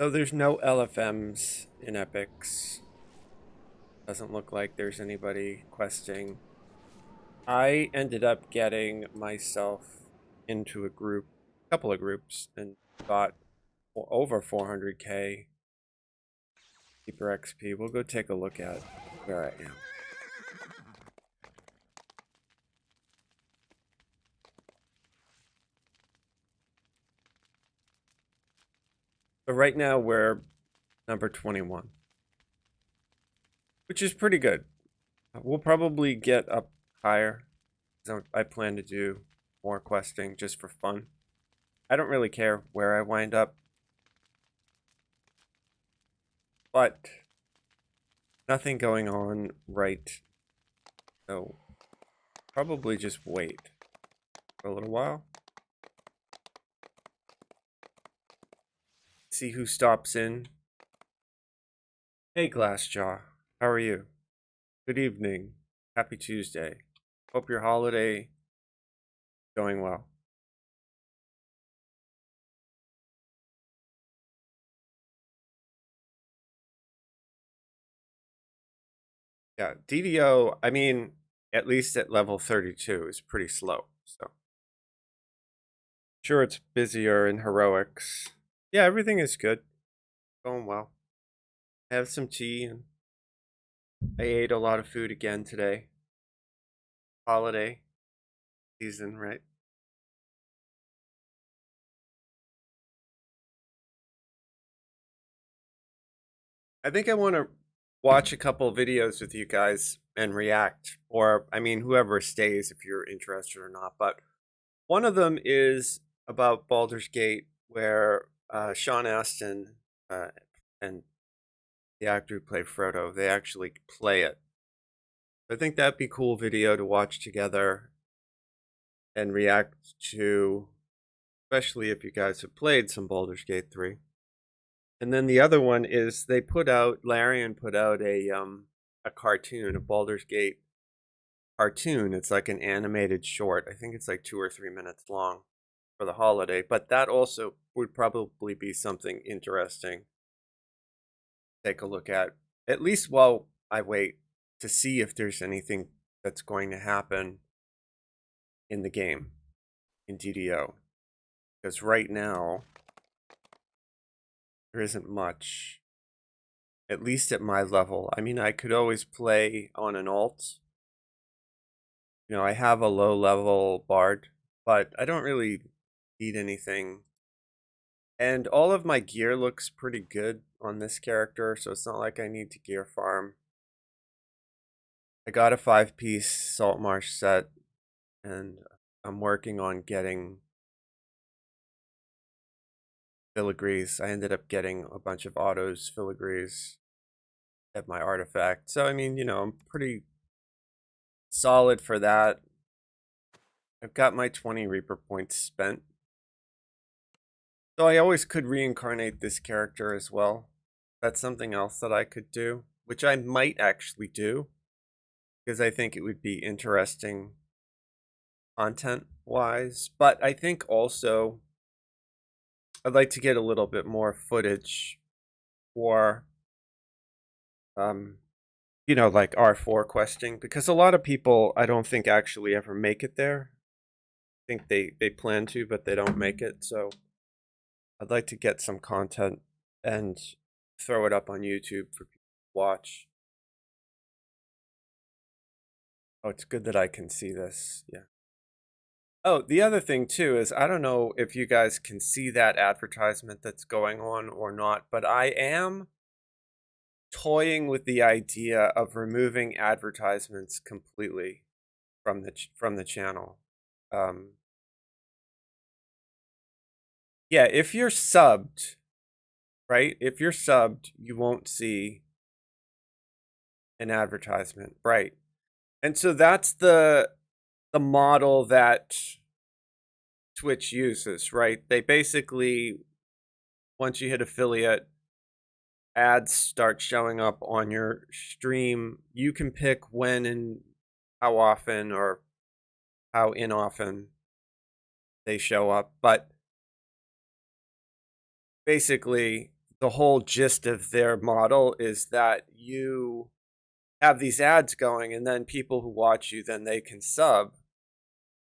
So there's no LFMs in Epics. Doesn't look like there's anybody questing. I ended up getting myself into a couple of groups, and got over 400k Keeper XP. We'll go take a look at where I am. So right now we're number 21, which is pretty good. We'll probably get up higher. So I plan to do more questing just for fun. I don't really care where I wind up, but nothing going on right. So probably just wait for a little while. See who stops in. Hey Glassjaw, how are you? Good evening. Happy Tuesday. Hope your holiday is going well. Yeah, DDO, I mean, at least at level 32 is pretty slow. So sure, it's busier in heroics. Yeah, everything is good. Going well. I have some tea, and I ate a lot of food again today. Holiday season, right? I think I want to watch a couple videos with you guys and react, or I mean, whoever stays if you're interested or not. But one of them is about Baldur's Gate, where Sean Astin and the actor who played Frodo, they actually play it. I think that'd be a cool video to watch together and react to, especially if you guys have played some Baldur's Gate 3. And then the other one is Larian put out a cartoon, a Baldur's Gate cartoon. It's like an animated short. I think it's like 2 or 3 minutes long for the holiday, but that also would probably be something interesting to take a look at least while I wait to see if there's anything that's going to happen in the game in DDO. Because right now, there isn't much, at least at my level. I mean, I could always play on an alt. You know, I have a low level bard, but I don't really need anything. And all of my gear looks pretty good on this character, so it's not like I need to gear farm. I got a 5-piece Salt Marsh set, and I'm working on getting filigrees. I ended up getting a bunch of autos filigrees at my artifact. So, I mean, you know, I'm pretty solid for that. I've got my 20 Reaper points spent. So I always could reincarnate this character as well. That's something else that I could do, which I might actually do, because I think it would be interesting content-wise. But I think also I'd like to get a little bit more footage for, you know, like R4 questing, because a lot of people I don't think actually ever make it there. I think they plan to, but they don't make it. So I'd like to get some content and throw it up on YouTube for people to watch. Oh, it's good that I can see this. Yeah. Oh, the other thing too is I don't know if you guys can see that advertisement that's going on or not, but I am toying with the idea of removing advertisements completely from the channel. Um, yeah, if you're subbed, right? If you're subbed, you won't see an advertisement, right? And so that's the model that Twitch uses, right? They basically, once you hit affiliate, ads start showing up on your stream. You can pick when and how often or how inoften they show up, but basically the whole gist of their model is that you have these ads going, and then people who watch you, then they can sub,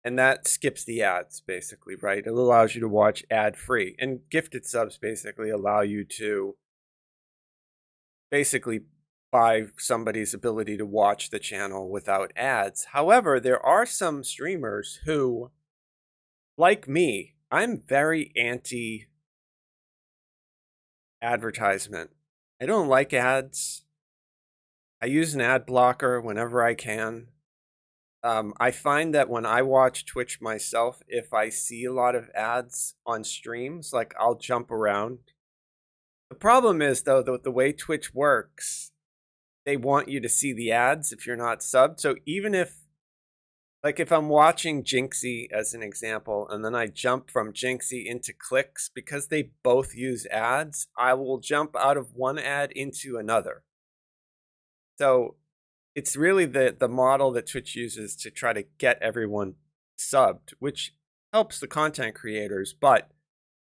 and that skips the ads basically, right? It allows you to watch ad free, and gifted subs basically allow you to basically buy somebody's ability to watch the channel without ads. However, there are some streamers who, like me, I'm very anti advertisement. I don't like ads. I use an ad blocker whenever I can. I find that when I watch Twitch myself, if I see a lot of ads on streams, like I'll jump around. The problem is, though, the way Twitch works, they want you to see the ads if you're not subbed. So even if, like, if I'm watching Jinxie as an example, and then I jump from Jinxie into clicks, because they both use ads, I will jump out of one ad into another. So it's really the model that Twitch uses to try to get everyone subbed, which helps the content creators. But at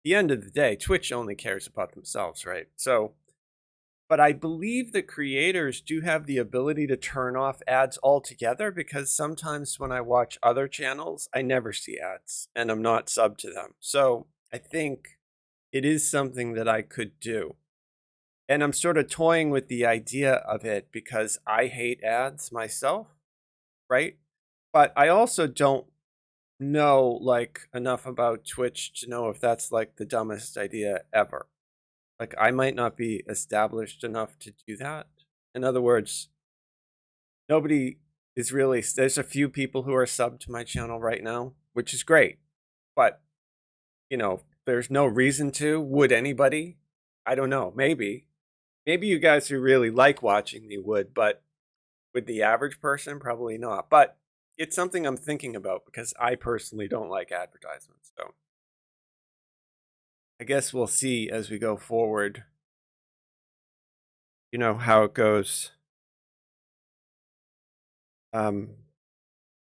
the end of the day, Twitch only cares about themselves, right? So, but I believe the creators do have the ability to turn off ads altogether, because sometimes when I watch other channels, I never see ads and I'm not subbed to them. So I think it is something that I could do. And I'm sort of toying with the idea of it because I hate ads myself, right? But I also don't know like enough about Twitch to know if that's like the dumbest idea ever. Like I might not be established enough to do that. In other words, nobody is really, there's a few people who are subbed to my channel right now, which is great. But, you know, there's no reason to. Would anybody? I don't know. Maybe. Maybe you guys who really like watching me would, but with the average person, probably not. But it's something I'm thinking about because I personally don't like advertisements. So I guess we'll see as we go forward, you know, how it goes. Um,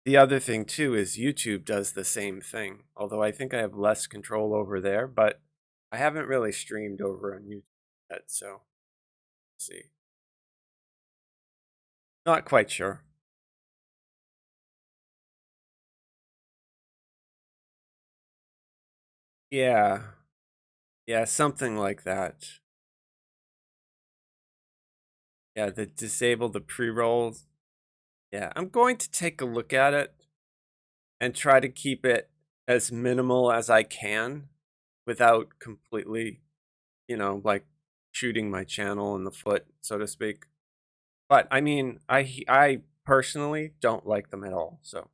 the other thing too is YouTube does the same thing, although I think I have less control over there, but I haven't really streamed over on YouTube yet, so we'll see. Not quite sure. Yeah. Yeah, something like that. Yeah, the disable the pre-rolls. Yeah, I'm going to take a look at it and try to keep it as minimal as I can without completely, you know, like shooting my channel in the foot, so to speak. But I mean, I personally don't like them at all. So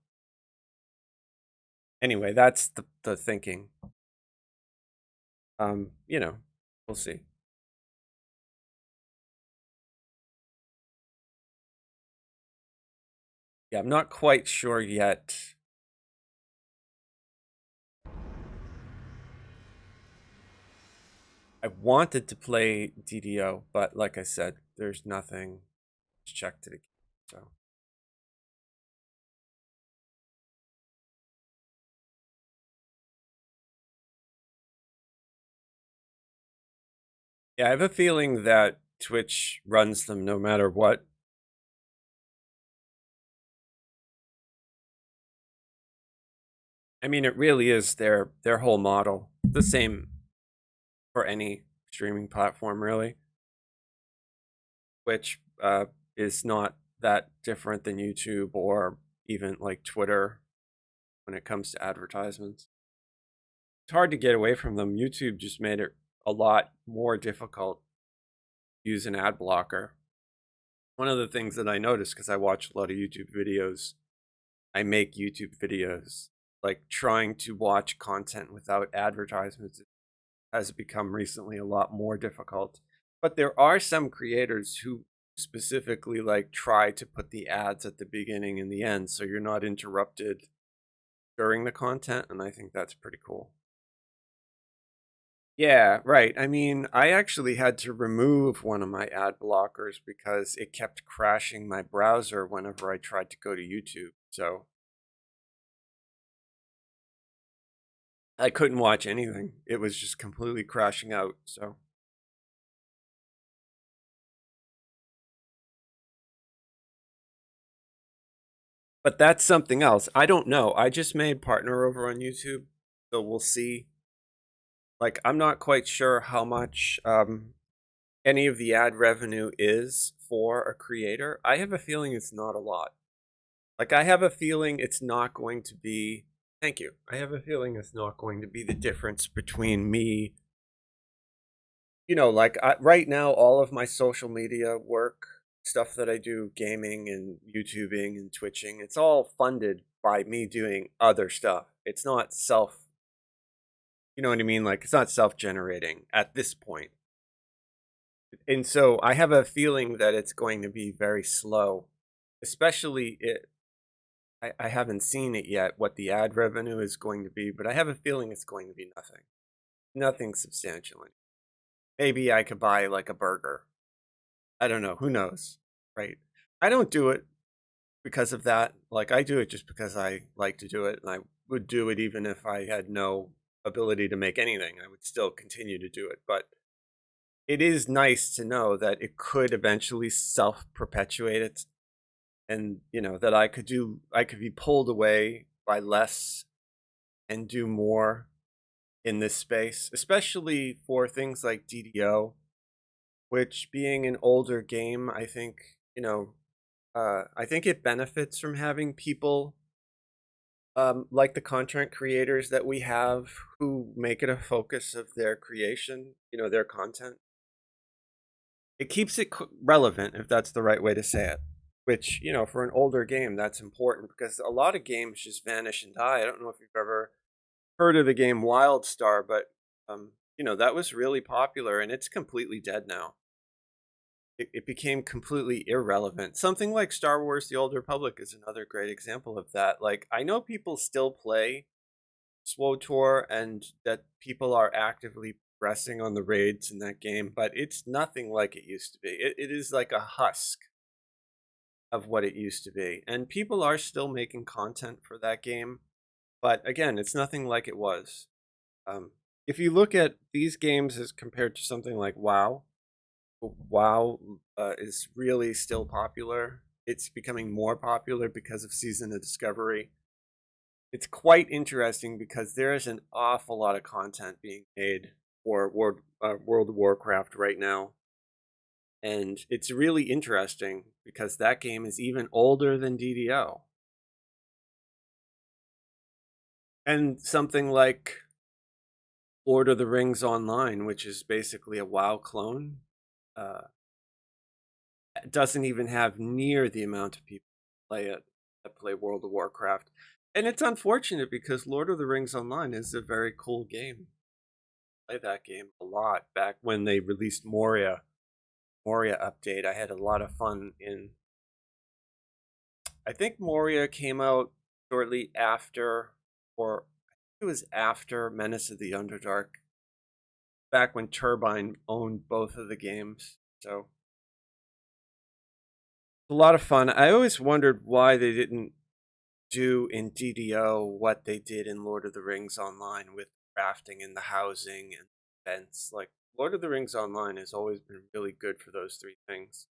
anyway, that's the thinking. You know, we'll see. Yeah, I'm not quite sure yet. I wanted to play DDO, but like I said, there's nothing checked to the game. So yeah, I have a feeling that Twitch runs them no matter what. I mean, it really is their whole model. The same for any streaming platform, really, which is not that different than YouTube or even like Twitter when it comes to advertisements. It's hard to get away from them. YouTube just made it a lot more difficult to use an ad blocker. One of the things that I noticed, because I watch a lot of YouTube videos, I make YouTube videos, like trying to watch content without advertisements has become recently a lot more difficult. But there are some creators who specifically like try to put the ads at the beginning and the end so you're not interrupted during the content, and I think that's pretty cool. Yeah, right. I mean, I actually had to remove one of my ad blockers because it kept crashing my browser whenever I tried to go to YouTube. So I couldn't watch anything. It was just completely crashing out. So But that's something else. I don't know. I just made partner over on YouTube, so we'll see. Like, I'm not quite sure how much any of the ad revenue is for a creator. I have a feeling it's not a lot. Like, I have a feeling it's not going to be. Thank you. I have a feeling it's not going to be the difference between me. Like right now, all of my social media work, stuff that I do, gaming and YouTubing and Twitching, it's all funded by me doing other stuff. It's not you know what I mean? Like, it's not self generating at this point. And so I have a feeling that it's going to be very slow, especially I haven't seen it yet, what the ad revenue is going to be, but I have a feeling it's going to be nothing substantial. Maybe I could buy like a burger. I don't know. Who knows? Right. I don't do it because of that. Like, I do it just because I like to do it. And I would do it even if I had no ability to make anything. I would still continue to do it. But it is nice to know that it could eventually self perpetuate it. And, that I could be pulled away by less and do more in this space, especially for things like DDO, which being an older game, I think, I think it benefits from having people like the content creators that we have who make it a focus of their creation, their content. It keeps it relevant, if that's the right way to say it. Which, for an older game, that's important because a lot of games just vanish and die. I don't know if you've ever heard of the game WildStar, but that was really popular and it's completely dead now. It became completely irrelevant. Something like Star Wars: The Old Republic is another great example of that. Like, I know people still play SWOTOR and that people are actively progressing on the raids in that game, but it's nothing like it used to be. It is like a husk of what it used to be. And people are still making content for that game, but again, it's nothing like it was. Um, if you look at these games as compared to something like WoW is really still popular. It's becoming more popular because of Season of Discovery. It's quite interesting because there is an awful lot of content being made for World of Warcraft right now. And it's really interesting because that game is even older than DDO. And something like Lord of the Rings Online, which is basically a WoW clone, uh, doesn't even have near the amount of people that play World of Warcraft. And it's unfortunate because Lord of the Rings Online is a very cool game. I played that game a lot back when they released Moria update. I had a lot of fun in. I think Moria came out shortly after, or it was after Menace of the Underdark, back when Turbine owned both of the games. So a lot of fun. I always wondered why they didn't do in DDO what they did in Lord of the Rings Online with crafting and the housing and events. Like, Lord of the Rings Online has always been really good for those three things.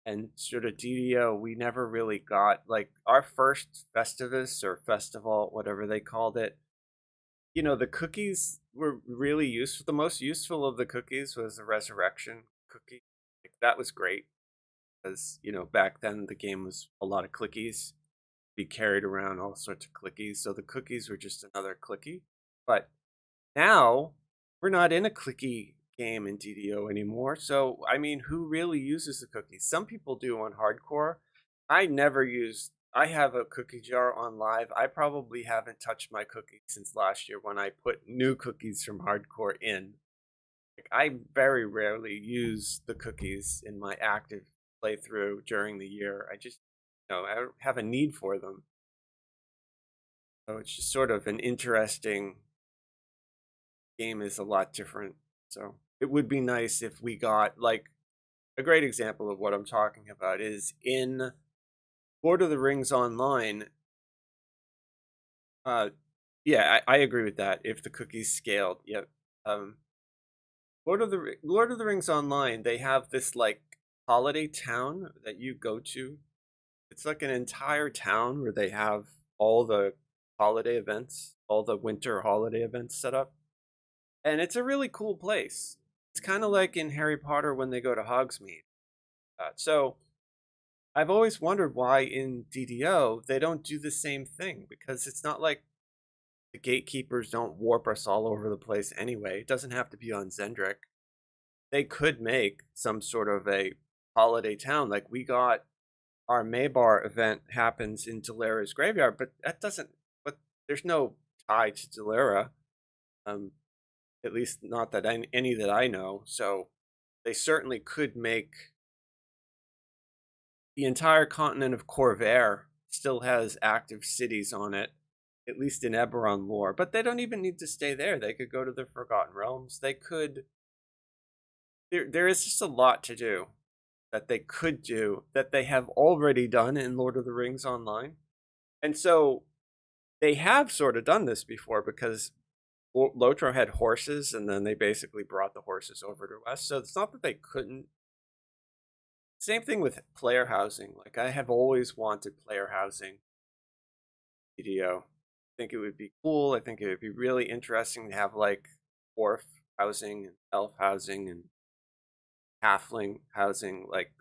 And sort of DDO, we never really got like our first Festivus or festival, whatever they called it. The cookies were really useful. The most useful of the cookies was the resurrection cookie. Like, that was great because back then the game was a lot of clickies. Be carried around all sorts of clickies, so the cookies were just another clicky. But now we're not in a clicky game in DDO anymore. So I mean, who really uses the cookies? Some people do on hardcore. I never use. I have a cookie jar on live. I probably haven't touched my cookies since last year when I put new cookies from hardcore in. Like, I very rarely use the cookies in my active playthrough during the year. I just, I don't have a need for them. So it's just sort of an interesting game is a lot different. So it would be nice if we got like a great example of what I'm talking about is in Lord of the Rings Online. Uh, yeah, I agree with that. If the cookies scaled, yep. Lord of the Rings Online, they have this like holiday town that you go to. It's like an entire town where they have all the holiday events, all the winter holiday events set up. And it's a really cool place. It's kind of like in Harry Potter when they go to Hogsmeade. So I've always wondered why in DDO they don't do the same thing, because it's not like the gatekeepers don't warp us all over the place anyway. It doesn't have to be on Zendrik. They could make some sort of a holiday town. Like we got our Maybar event happens in Delara's graveyard, but that doesn't. But there's no tie to Delara, at least not that any that I know. So they certainly could make the entire continent of Corvair still has active cities on it, at least in Eberron lore. But they don't even need to stay there. They could go to the Forgotten Realms. They could. There is just a lot to do that they could do that they have already done in Lord of the Rings Online. And so they have sort of done this before, because Lotro had horses and then they basically brought the horses over to us. So it's not that they couldn't. Same thing with player housing. Like I have always wanted player housing video. I think it would be cool. I think it would be really interesting to have like dwarf housing and elf housing and halfling housing, like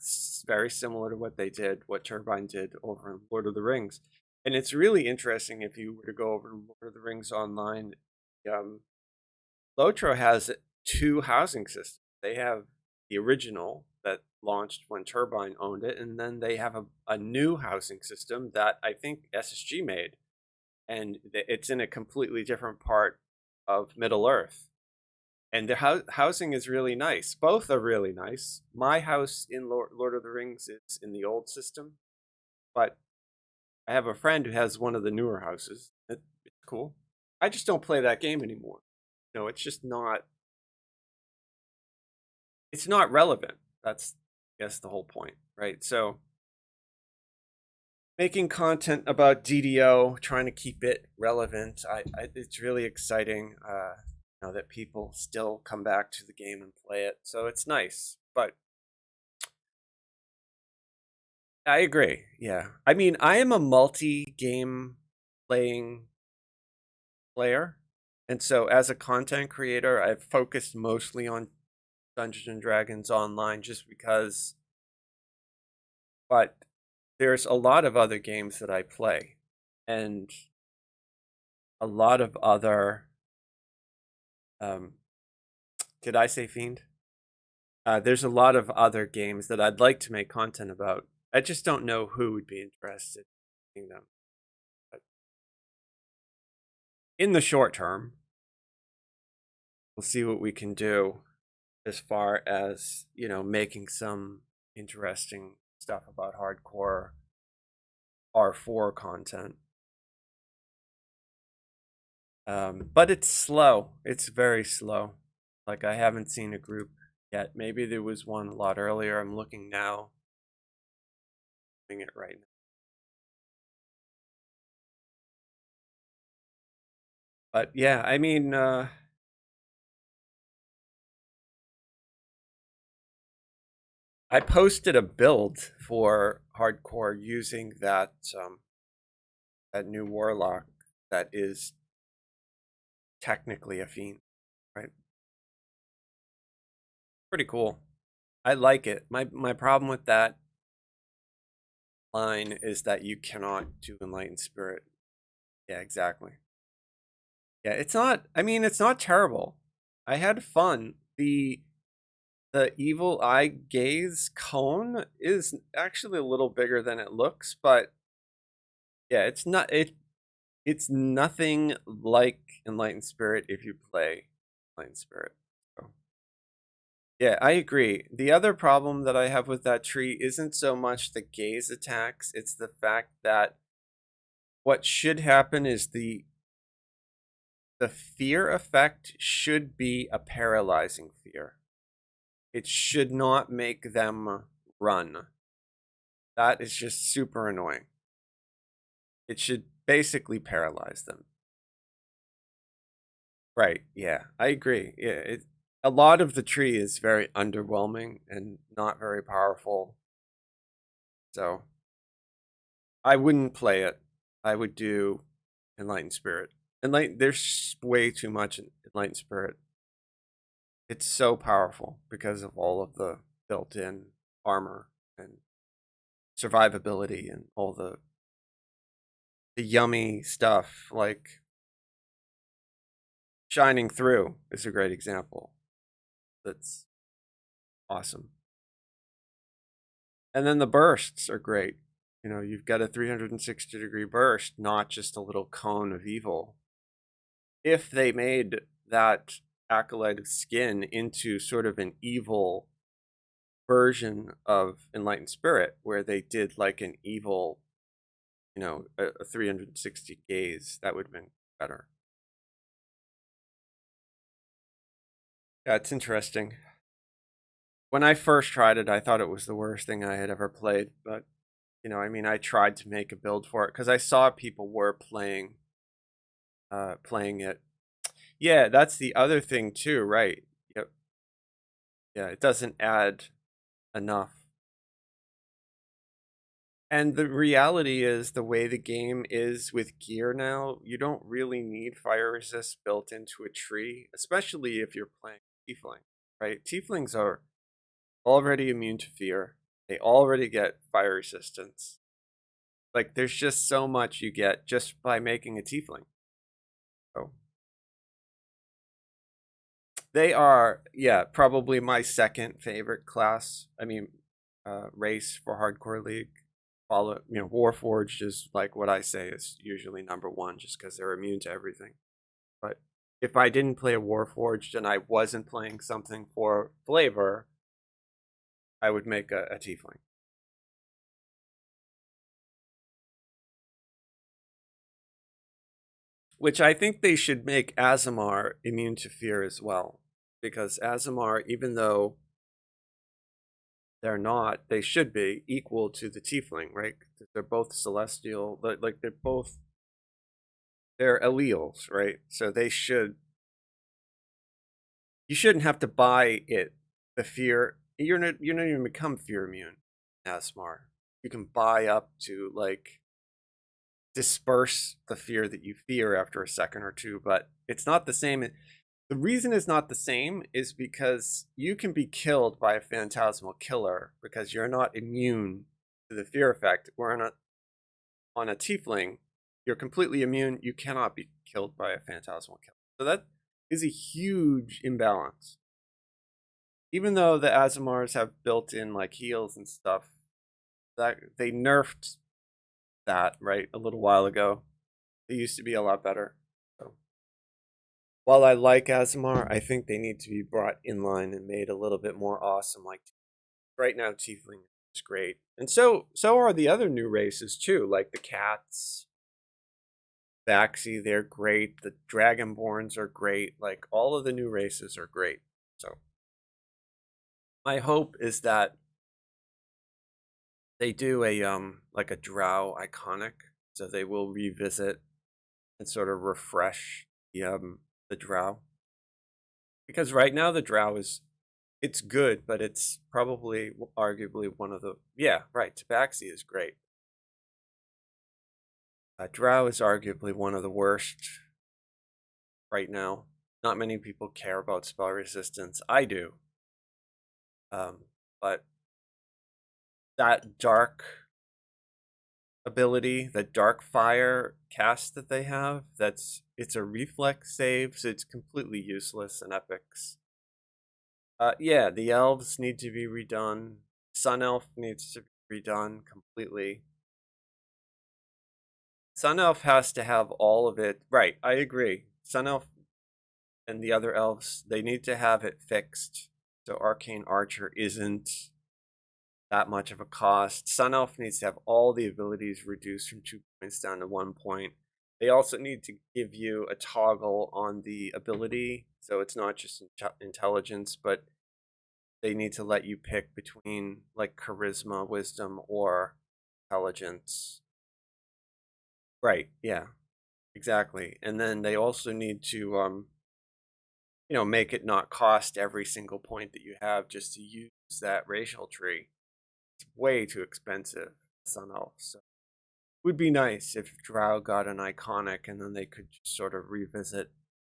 very similar to what Turbine did over in Lord of the Rings. And it's really interesting if you were to go over to Lord of the Rings Online. Lotro has two housing systems. They have the original that launched when Turbine owned it, and then they have a new housing system that I think SSG made, and it's in a completely different part of Middle Earth. And the housing is really nice. Both are really nice. My house in Lord of the Rings is in the old system, but I have a friend who has one of the newer houses. It's cool. I just don't play that game anymore. No, it's just not. It's not relevant. That's, I guess, the whole point, right? So making content about DDO, trying to keep it relevant, it's really exciting. That people still come back to the game and play it, so it's nice. But I agree. Yeah, I mean, I am a multi-game playing player, and so as a content creator, I've focused mostly on Dungeons and Dragons Online, just because. But there's a lot of other games that I play, and a lot of other. Did I say Fiend? There's a lot of other games that I'd like to make content about. I just don't know who would be interested in seeing them. But in the short term, we'll see what we can do as far as, making some interesting stuff about hardcore R4 content. But it's slow. It's very slow. Like I haven't seen a group yet. Maybe there was one a lot earlier. I'm looking now. Doing it right now. But yeah, I mean, I posted a build for hardcore using that new warlock that is technically a fiend, right? Pretty cool. I like it. My problem with that line is that you cannot do Enlightened Spirit. Yeah, exactly. Yeah, it's not. I mean, it's not terrible. I had fun. The evil eye gaze cone is actually a little bigger than it looks, but yeah, it's nothing like Enlightened Spirit if you play Enlightened Spirit. So, yeah, I agree. The other problem that I have with that tree isn't so much the gaze attacks, it's the fact that what should happen is the fear effect should be a paralyzing fear. It should not make them run. That is just super annoying. It should basically paralyze them. Right, yeah, I agree. Yeah, a lot of the tree is very underwhelming and not very powerful. So I wouldn't play it. I would do Enlightened Spirit. There's way too much in Enlightened Spirit. It's so powerful because of all of the built-in armor and survivability and all the yummy stuff. Like Shining Through is a great example. That's awesome. And then the bursts are great. You know, you've got a 360-degree burst, not just a little cone of evil. If they made that acolyte of skin into sort of an evil version of Enlightened Spirit, where they did like an evil, you know, a 360 gaze, that would have been better. Yeah, it's interesting. When I first tried it, I thought it was the worst thing I had ever played, but you know, I mean, I tried to make a build for it because I saw people were playing it. Yeah, that's the other thing too, right? Yep. Yeah, it doesn't add enough. And the reality is the way the game is with gear now, you don't really need fire resist built into a tree, especially if you're playing Tiefling, right? Tieflings are already immune to fear. They already get fire resistance. Like there's just so much you get just by making a Tiefling. So they are, yeah, probably my second favorite class. I mean, race for Hardcore League. Follow, you know, Warforged is like what I say is usually number one, just because they're immune to everything. But if I didn't play a Warforged and I wasn't playing something for flavor, I would make a Tiefling. Which I think they should make Azamar immune to fear as well, because Azamar, even though they're not, they should be equal to the Tiefling, right? They're both celestial, like they're alleles, right? So they should, you shouldn't have to buy it the fear. You're not even become fear immune, Azamar. You can buy up to like disperse the fear that you fear after a second or two, but it's not the same. The reason it's not the same is because you can be killed by a phantasmal killer because you're not immune to the fear effect. Where on a tiefling, you're completely immune. You cannot be killed by a phantasmal killer. So that is a huge imbalance. Even though the Azamars have built-in like heals and stuff, that they nerfed that right a little while ago. They used to be a lot better. So while I like Azamar, I think they need to be brought in line and made a little bit more awesome. Like right now, Tiefling is great, and so are the other new races too, like the cats, Baxi. They're great. The Dragonborns are great. Like all of the new races are great. So my hope is that they do a like a Drow iconic, so they will revisit and sort of refresh the Drow, because right now the Drow is, it's good, but it's probably arguably one of the, yeah, right, Tabaxi is great. Drow is arguably one of the worst right now. Not many people care about spell resistance. I do. But that dark ability, the dark fire cast that they have, it's a reflex save, so it's completely useless in epics. Yeah, the elves need to be redone. Sun Elf needs to be redone completely. Sun Elf has to have all of it. Right, I agree. Sun Elf and the other elves, they need to have it fixed. So Arcane Archer isn't that much of a cost. Sun Elf needs to have all the abilities reduced from 2 points down to 1 point. They also need to give you a toggle on the ability, so it's not just intelligence, but they need to let you pick between like charisma, wisdom, or intelligence. Right, yeah, exactly. And then they also need to you know, make it not cost every single point that you have just to use that racial tree. It's way too expensive, Sun Elf. So Would be nice if Drow got an iconic and then they could just sort of revisit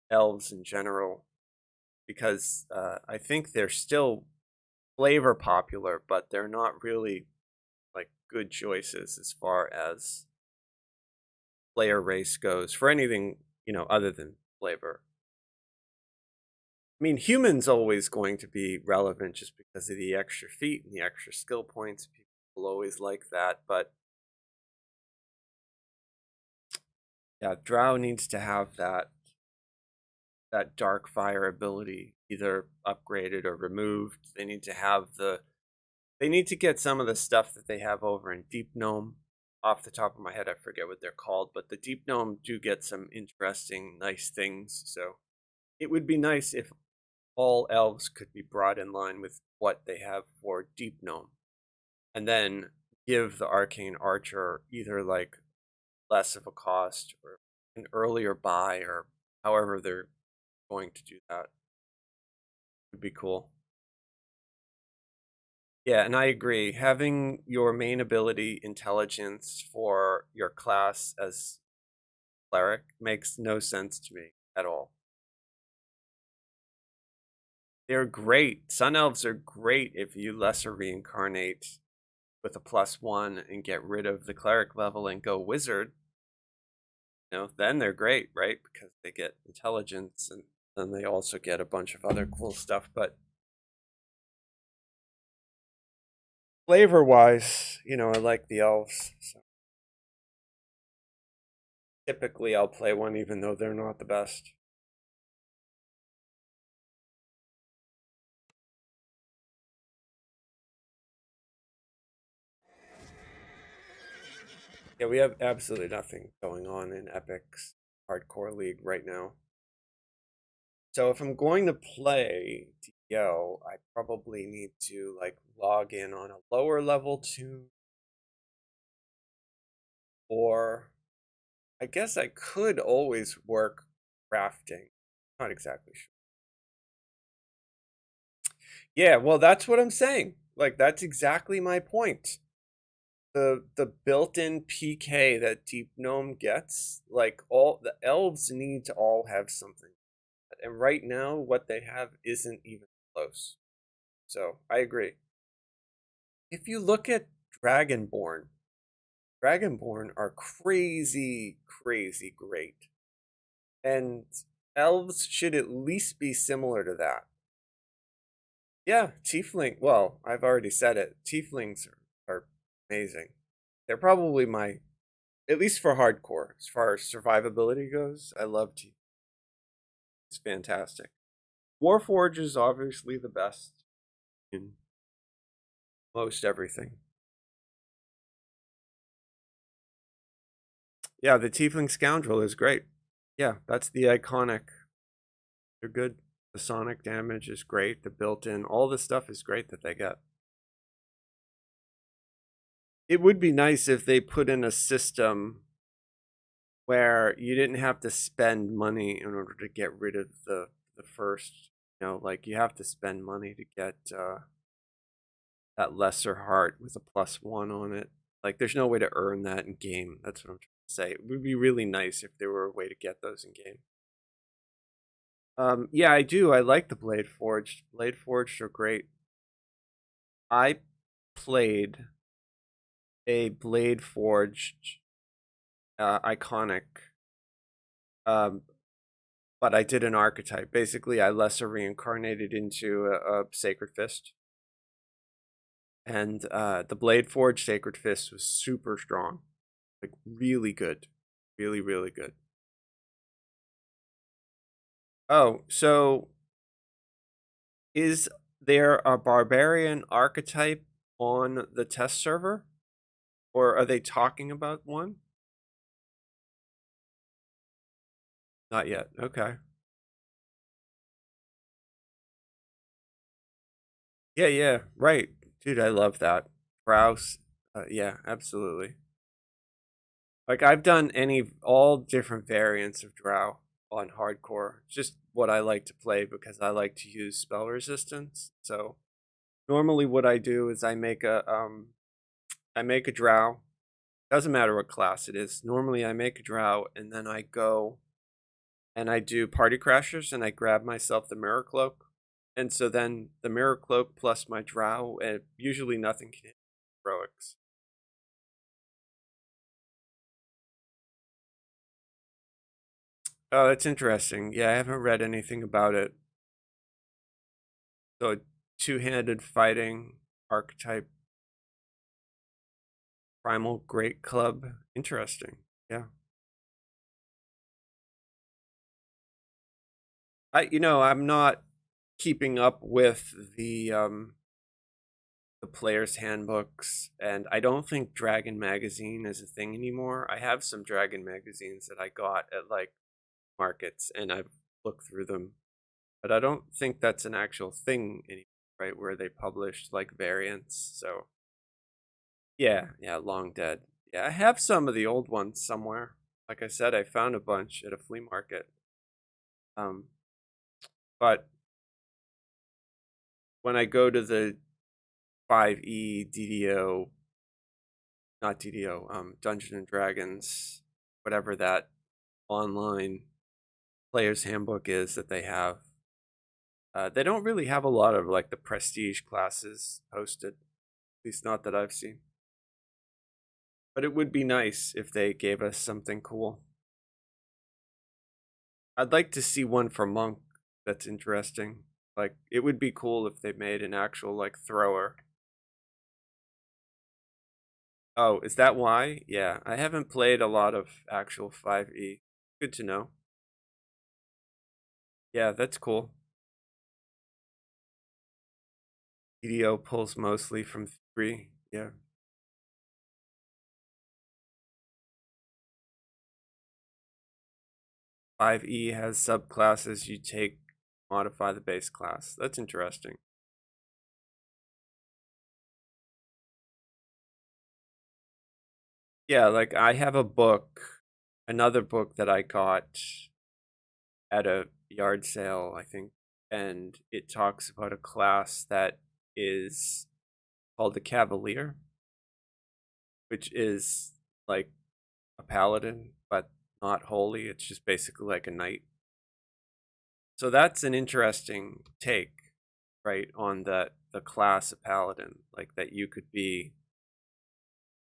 elves in general because I think they're still flavor popular, but they're not really like good choices as far as player race goes for anything, other than flavor. I mean, humans always going to be relevant just because of the extra feet and the extra skill points. People will always like that, but yeah, Drow needs to have that dark fire ability either upgraded or removed. They need to get some of the stuff that they have over in Deep Gnome. Off the top of my head, I forget what they're called, but the Deep Gnome do get some interesting, nice things. So it would be nice if all elves could be brought in line with what they have for Deep Gnome, and then give the Arcane Archer either like less of a cost or an earlier buy or however they're going to do that. Would be cool. Yeah, and I agree. Having your main ability intelligence for your class as cleric makes no sense to me at all. They're great. Sun elves are great if you lesser reincarnate with a +1 and get rid of the cleric level and go wizard. Then they're great, right? Because they get intelligence and then they also get a bunch of other cool stuff. But flavor wise, I like the elves. So typically I'll play one even though they're not the best. Yeah, we have absolutely nothing going on in Epic's Hardcore League right now. So if I'm going to play DDO, I probably need to like log in on a lower level tune, or I guess I could always work crafting. Not exactly sure. Yeah, well, that's what I'm saying. Like that's exactly my point. The built-in PK that Deep Gnome gets, like all the elves need to all have something. And right now what they have isn't even close. So, I agree. If you look at Dragonborn, Dragonborn are crazy, crazy great. And elves should at least be similar to that. Yeah, tiefling. Well, I've already said it. Tieflings are amazing. They're probably at least for hardcore, as far as survivability goes. I love tieflings. It's fantastic. Warforge is obviously the best in most everything. Yeah, the tiefling scoundrel is great. Yeah, that's the iconic. They're good. The sonic damage is great. The built-in, all the stuff is great that they get. It would be nice if they put in a system where you didn't have to spend money in order to get rid of the first. Like you have to spend money to get that lesser heart with a +1 on it. Like there's no way to earn that in game. That's what I'm trying to say. It would be really nice if there were a way to get those in game. Yeah, I do. I like the Blade Forged. Blade Forged are great. I played a Blade Forged iconic, um, but I did an archetype. Basically, I lesser reincarnated into a Sacred Fist, and the Blade Forged Sacred Fist was super strong, like really good, really really good. Oh, so is there a barbarian archetype on the test server? Or are they talking about one? Not yet. Okay. Yeah, yeah, right. Dude, I love that. Browse. Yeah, absolutely. Like I've done all different variants of Drow on hardcore. It's just what I like to play because I like to use spell resistance. So normally what I do is I make a Drow Doesn't matter what class it is. Normally I make a drow and then I go and I do party crashers and I grab myself the mirror cloak. And so then the mirror cloak plus my drow, and usually nothing can hit heroics. Oh, that's interesting. Yeah, I haven't read anything about it. So two-handed fighting archetype, primal great club. Interesting. Yeah. I'm not keeping up with the players handbooks, and I don't think Dragon magazine is a thing anymore. I have some Dragon magazines that I got at like markets and I've looked through them, but I don't think that's an actual thing anymore, right? Where they publish like variants. So yeah, long dead. Yeah, I have some of the old ones somewhere. Like I said, I found a bunch at a flea market. Um, but when I go to the 5e DDO, not DDO, Dungeon and Dragons, whatever that online player's handbook is that they have, they don't really have a lot of like the prestige classes posted, at least not that I've seen. But it would be nice if they gave us something cool. I'd like to see one for Monk that's interesting. Like, it would be cool if they made an actual, like, thrower. Oh, is that why? Yeah, I haven't played a lot of actual 5e. Good to know. Yeah, that's cool. DDO pulls mostly from 3. Yeah. 5e has subclasses you take, modify the base class. That's interesting. Yeah, like I have a book, another book that I got at a yard sale, I think, and it talks about a class that is called the Cavalier, which is like a paladin, but not holy. It's just basically like a knight. So that's an interesting take, right, on the class of paladin, like that you could be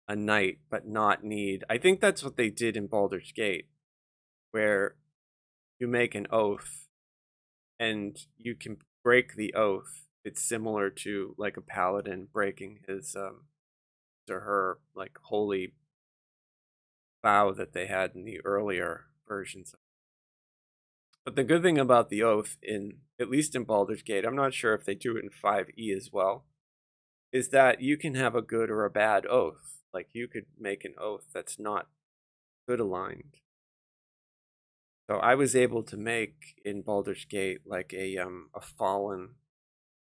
a knight but not need. I think that's what they did in Baldur's Gate, where you make an oath and you can break the oath. It's similar to like a paladin breaking his or her like holy vow that they had in the earlier versions. But the good thing about the oath, in at least in Baldur's Gate, I'm not sure if they do it in 5e as well, is that you can have a good or a bad oath. Like you could make an oath that's not good aligned. So I was able to make in Baldur's Gate like a fallen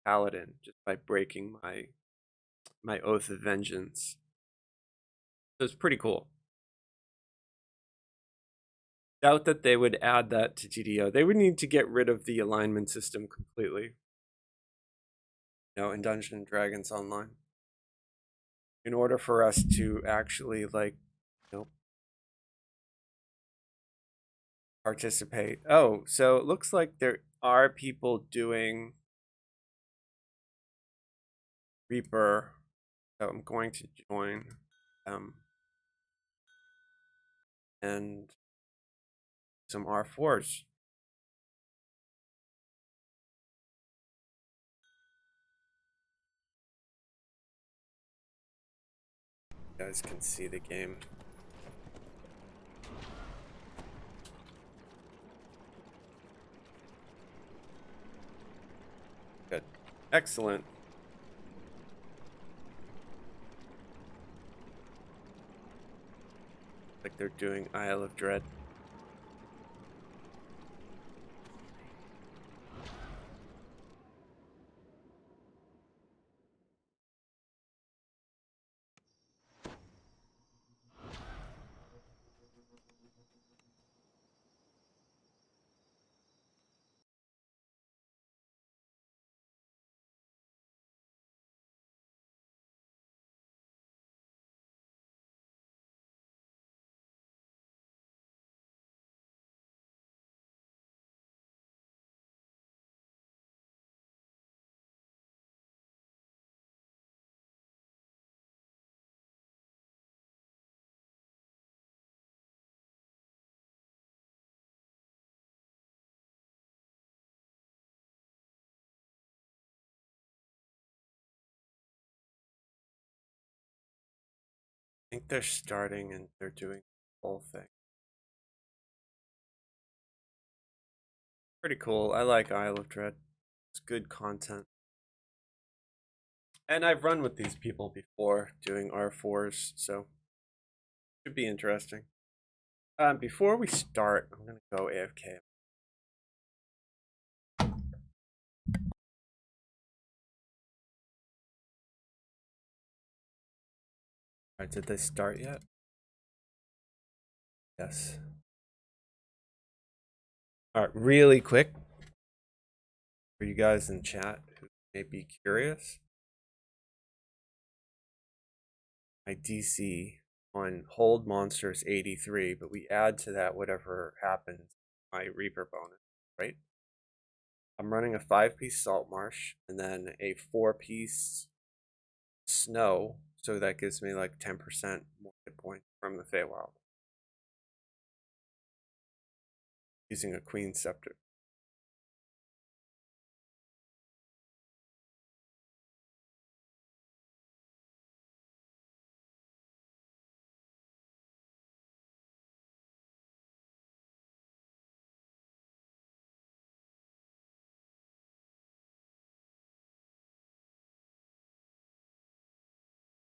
paladin just by breaking my oath of vengeance. So it's pretty cool. Doubt that they would add that to GDO. They would need to get rid of the alignment system completely. In Dungeons and Dragons Online, in order for us to actually like, participate. Oh, so it looks like there are people doing Reaper. So I'm going to join them and some R4s. You guys can see the game. Good. Excellent. Like they're doing Isle of Dread. think they're starting and they're doing the whole thing. Pretty cool. I like Isle of Dread. It's good content. And I've run with these people before doing R4s, so it should be interesting. Before we start, I'm gonna go AFK. Alright, did they start yet? Yes. Alright, really quick for you guys in chat who may be curious. My DC on Hold Monsters 83, but we add to that whatever happens, my Reaper bonus, right? I'm running a 5-piece Salt Marsh and then a 4-piece Snow, so that gives me like 10% more hit points from the Feywild. Using a Queen Scepter.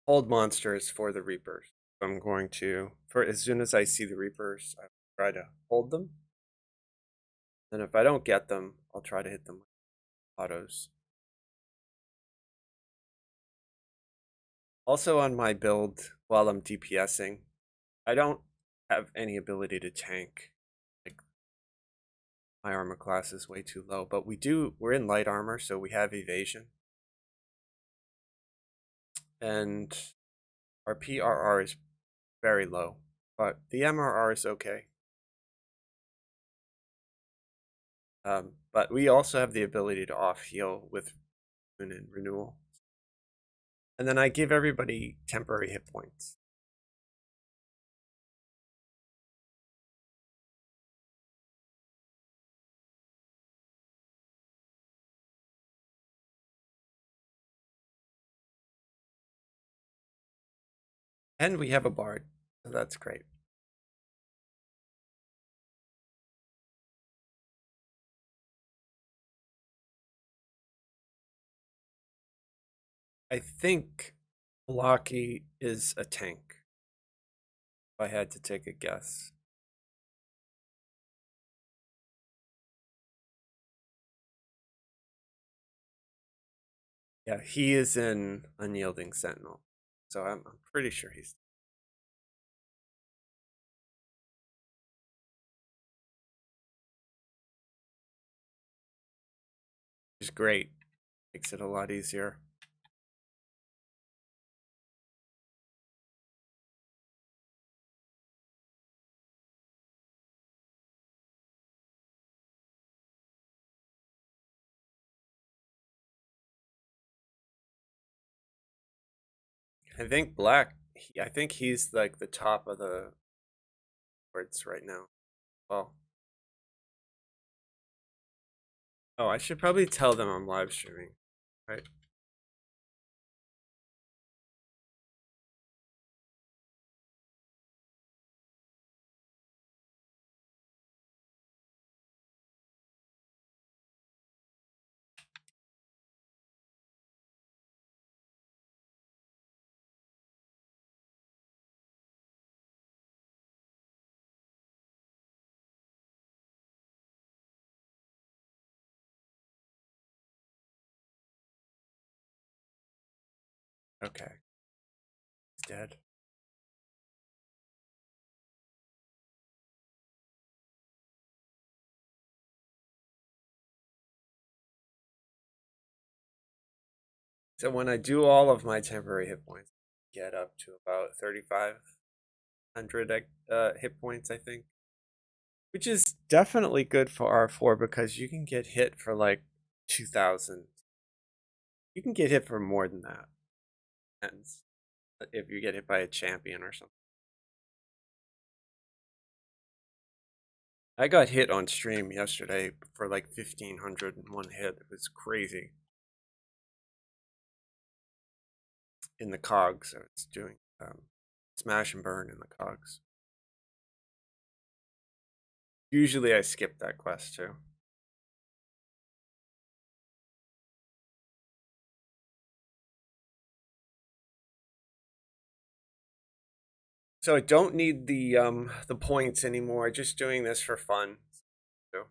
Hold monsters for the Reapers. I'm going to, for as soon as I see the Reapers, I try to hold them. And if I don't get them, I'll try to hit them with autos. Also on my build, while I'm DPSing, I don't have any ability to tank. Like, my armor class is way too low, but we're in light armor, so we have evasion. And our PRR is very low, but the MRR is okay. But we also have the ability to off heal with Rune and Renewal. And then I give everybody temporary hit points. And we have a bard, so that's great. I think Blocky is a tank, if I had to take a guess. Yeah, he is in Unyielding Sentinel, so I'm pretty sure he's. He's great. Makes it a lot easier. I think Black, I think he's like the top of the boards right now. Well, oh, I should probably tell them I'm live streaming, right? Okay. He's dead. So when I do all of my temporary hit points, I get up to about 3,500 hit points, I think. Which is definitely good for R4 because you can get hit for like 2,000. You can get hit for more than that. And if you get hit by a champion or something. I got hit on stream yesterday for like 1,500 in one hit. It was crazy. In the cog, so it's doing smash and burn in the cogs. Usually I skip that quest too. So I don't need the points anymore. Just doing this for fun. So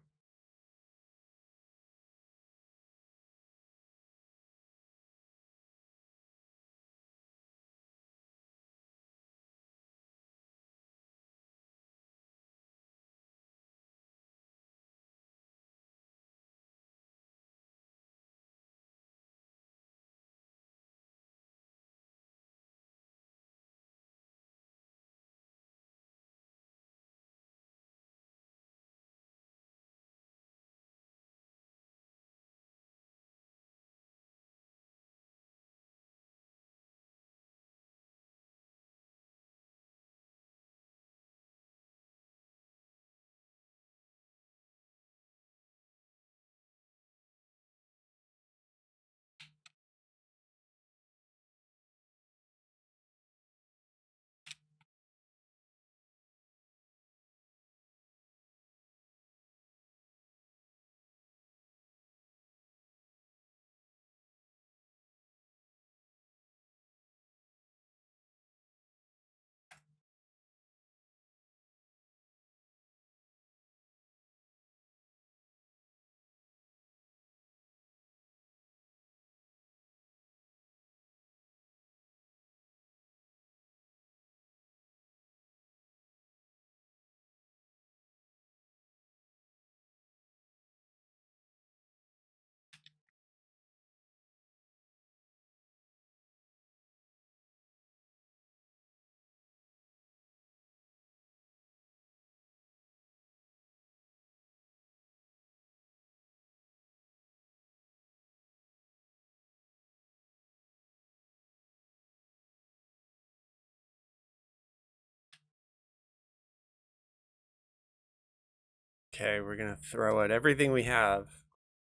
okay, we're gonna throw at everything we have.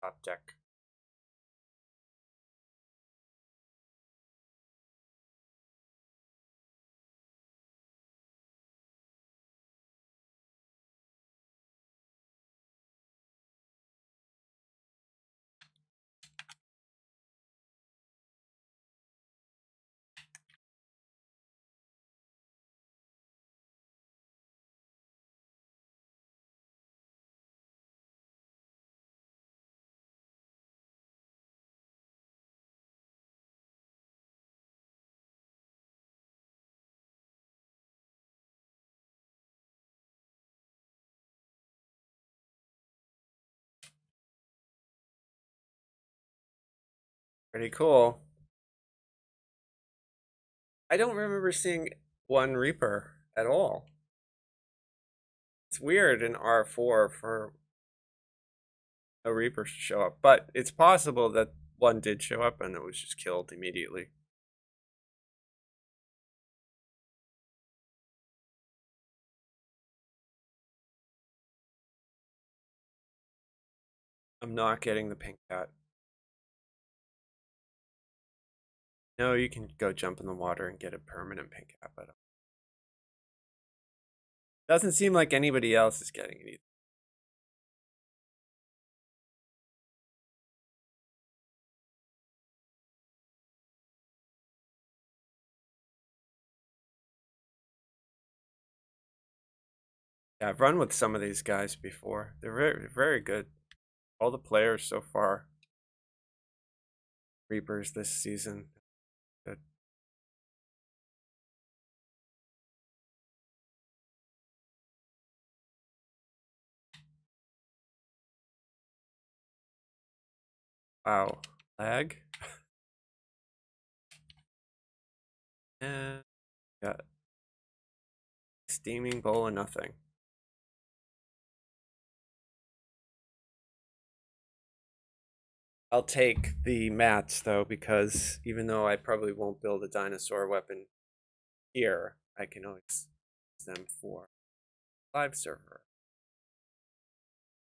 Top deck. Pretty cool. I don't remember seeing one Reaper at all. It's weird in R4 for a Reaper to show up, but it's possible that one did show up and it was just killed immediately. I'm not getting the pink cat. No, you can go jump in the water and get a permanent pink cat, but it doesn't seem like anybody else is getting it either. Yeah, I've run with some of these guys before. They're very, very good. All the players so far, Reapers this season. Good. Wow. Lag? And got steaming bowl of nothing. I'll take the mats though, because even though I probably won't build a dinosaur weapon here, I can always use them for live server.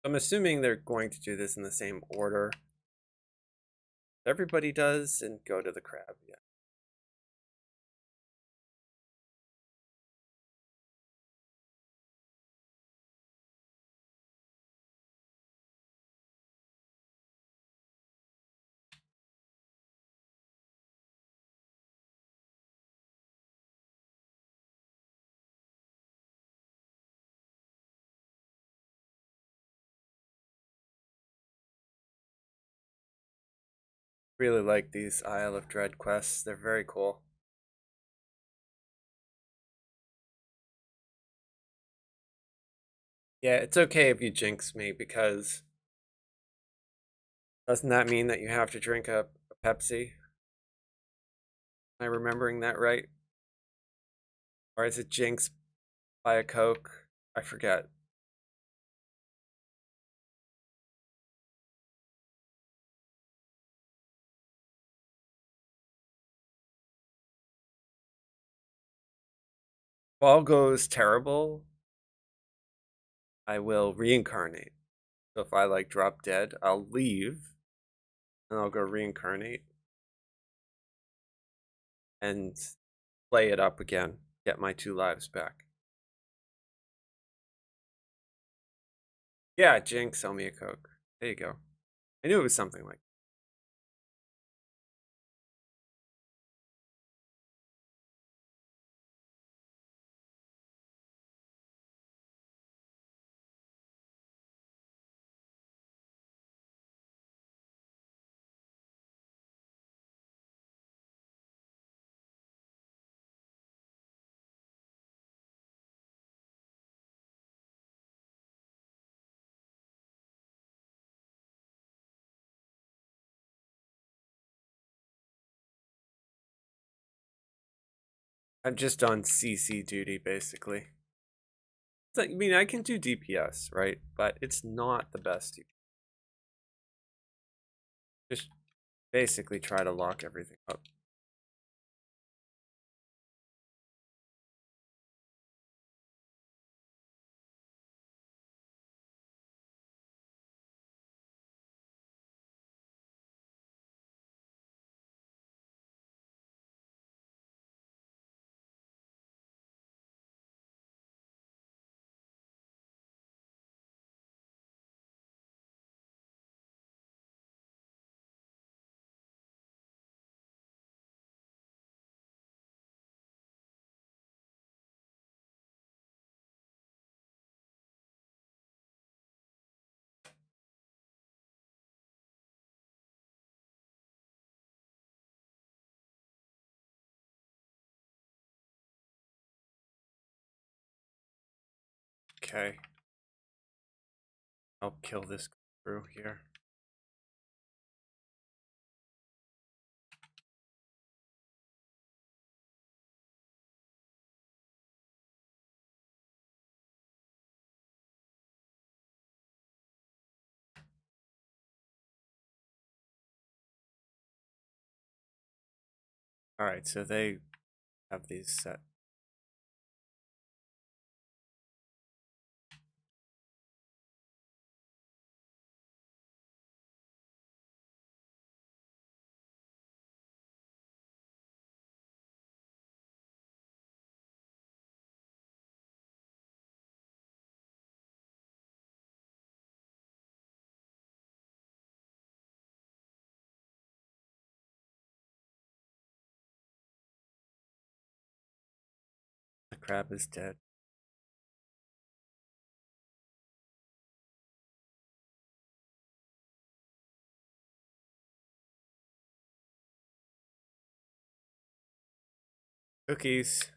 I'm assuming they're going to do this in the same order everybody does and go to the crab. Yeah. Really like these Isle of Dread quests. They're very cool. Yeah, it's okay if you jinx me because doesn't that mean that you have to drink a Pepsi? Am I remembering that right? Or is it jinx by a Coke? I forget. If all goes terrible, I will reincarnate. So if I like drop dead, I'll leave and I'll go reincarnate and play it up again, get my 2 lives back. Yeah, jinx, sell me a Coke. There you go. I knew it was something like I'm just on CC duty basically. I mean, I can do DPS, right? But it's not the best. Just basically try to lock everything up. Okay. I'll kill this crew here. Alright, so they have these set. The crab is dead. Cookies.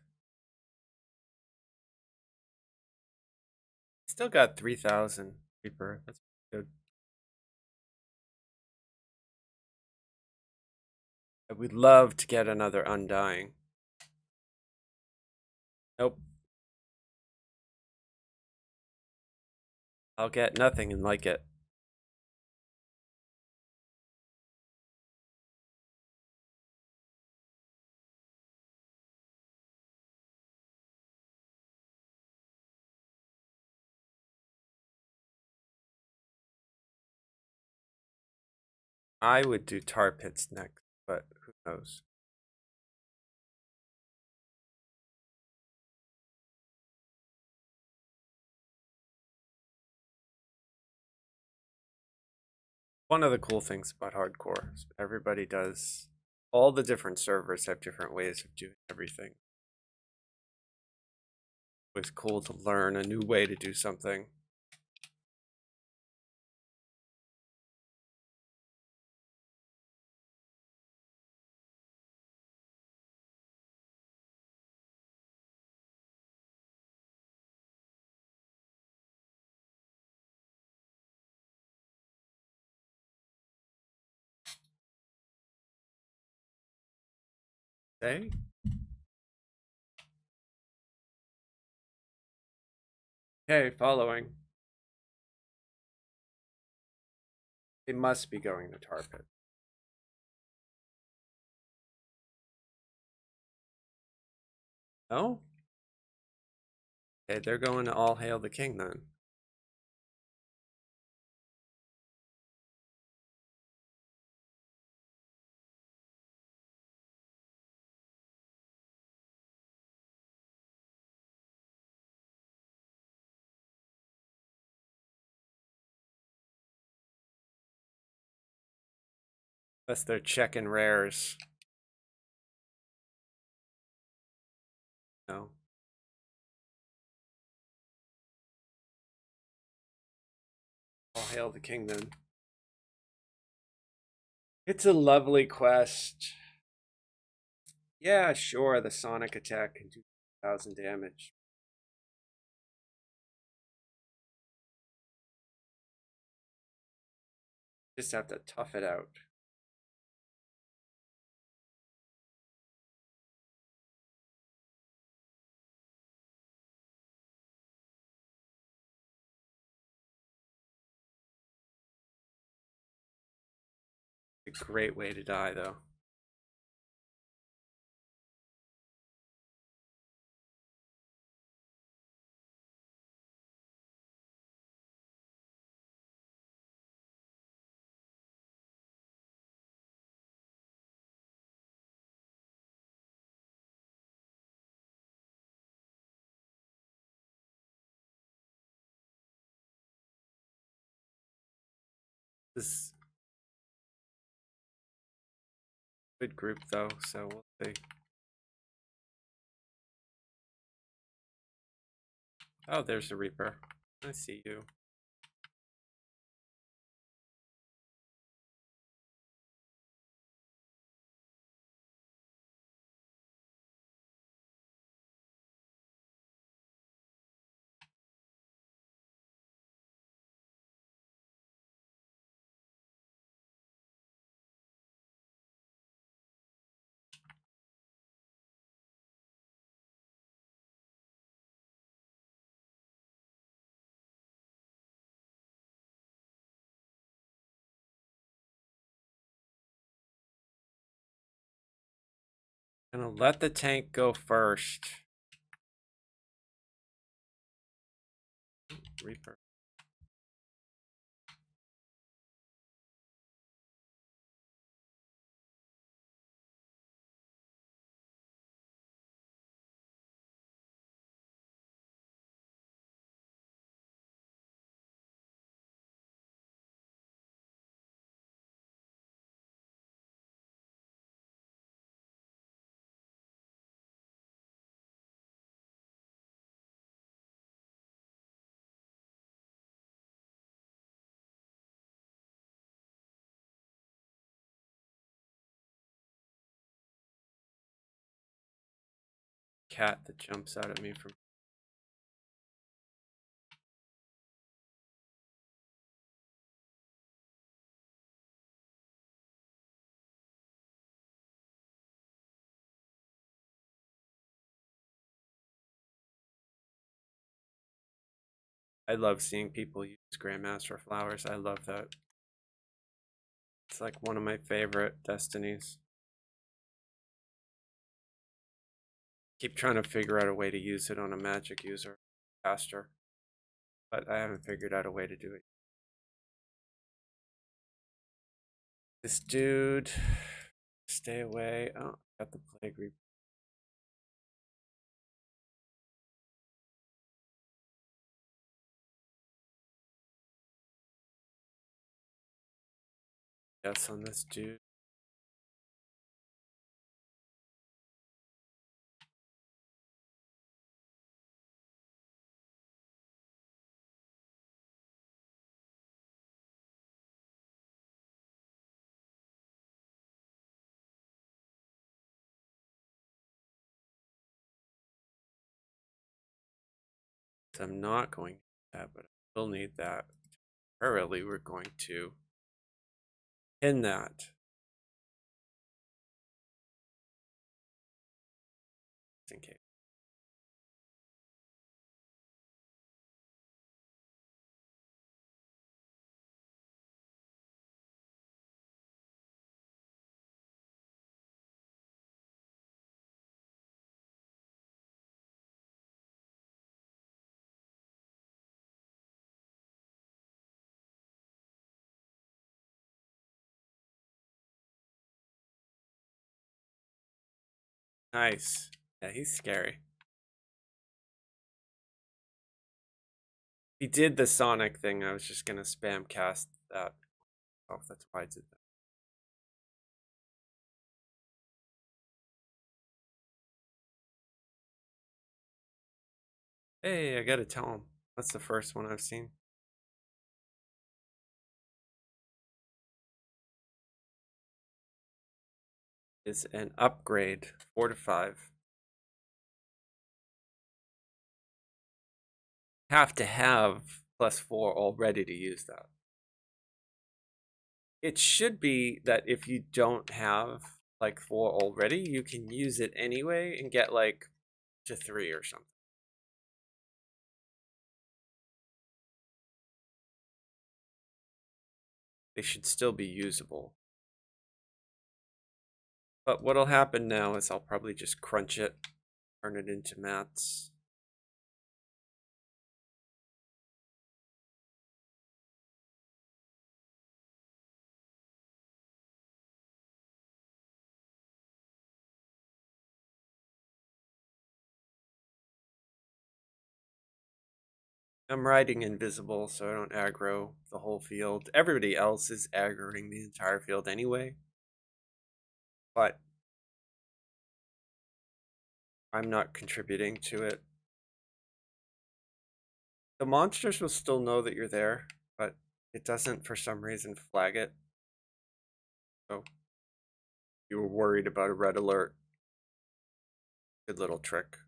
Still got 3,000 Reaper. That's good. I would love to get another Undying. Nope. I'll get nothing and like it. I would do tar pits next, but who knows? One of the cool things about hardcore is everybody does, all the different servers have different ways of doing everything. It's cool to learn a new way to do something. Say? Okay, following. They must be going to tar pit. No? Okay, they're going to all hail the king then. Unless they're checking rares. No. All hail the king then. It's a lovely quest. Yeah, sure, the sonic attack can do 1,000 damage. Just have to tough it out. A great way to die, though. This is a good group, though, so we'll see. Oh, there's the Reaper. I see you. Gonna let the tank go first. Reaper. Cat that jumps out at me from. I love seeing people use Grandmaster Flowers. I love that. It's like one of my favorite destinies. Keep trying to figure out a way to use it on a magic user faster, but I haven't figured out a way to do it. This dude, stay away. Oh, got the plague reaper. Yes, on this dude. So I'm not going to need that, but I will need that. Temporarily, we're going to pin that. in case. Nice. Yeah, he's scary. He did the Sonic thing. I was just gonna spam cast that. Oh, that's why I did that. Hey, I gotta tell him. That's the first one I've seen. Is an upgrade 4 to 5. Have to have +4 already to use that. It should be that if you don't have like 4 already, you can use it anyway and get like to 3 or something. They should still be usable. But what'll happen now is I'll probably just crunch it, turn it into mats. I'm riding invisible so I don't aggro the whole field. Everybody else is aggroing the entire field anyway. But I'm not contributing to it. The monsters will still know that you're there, but it doesn't for some reason flag it. So you were worried about a red alert. Good little trick.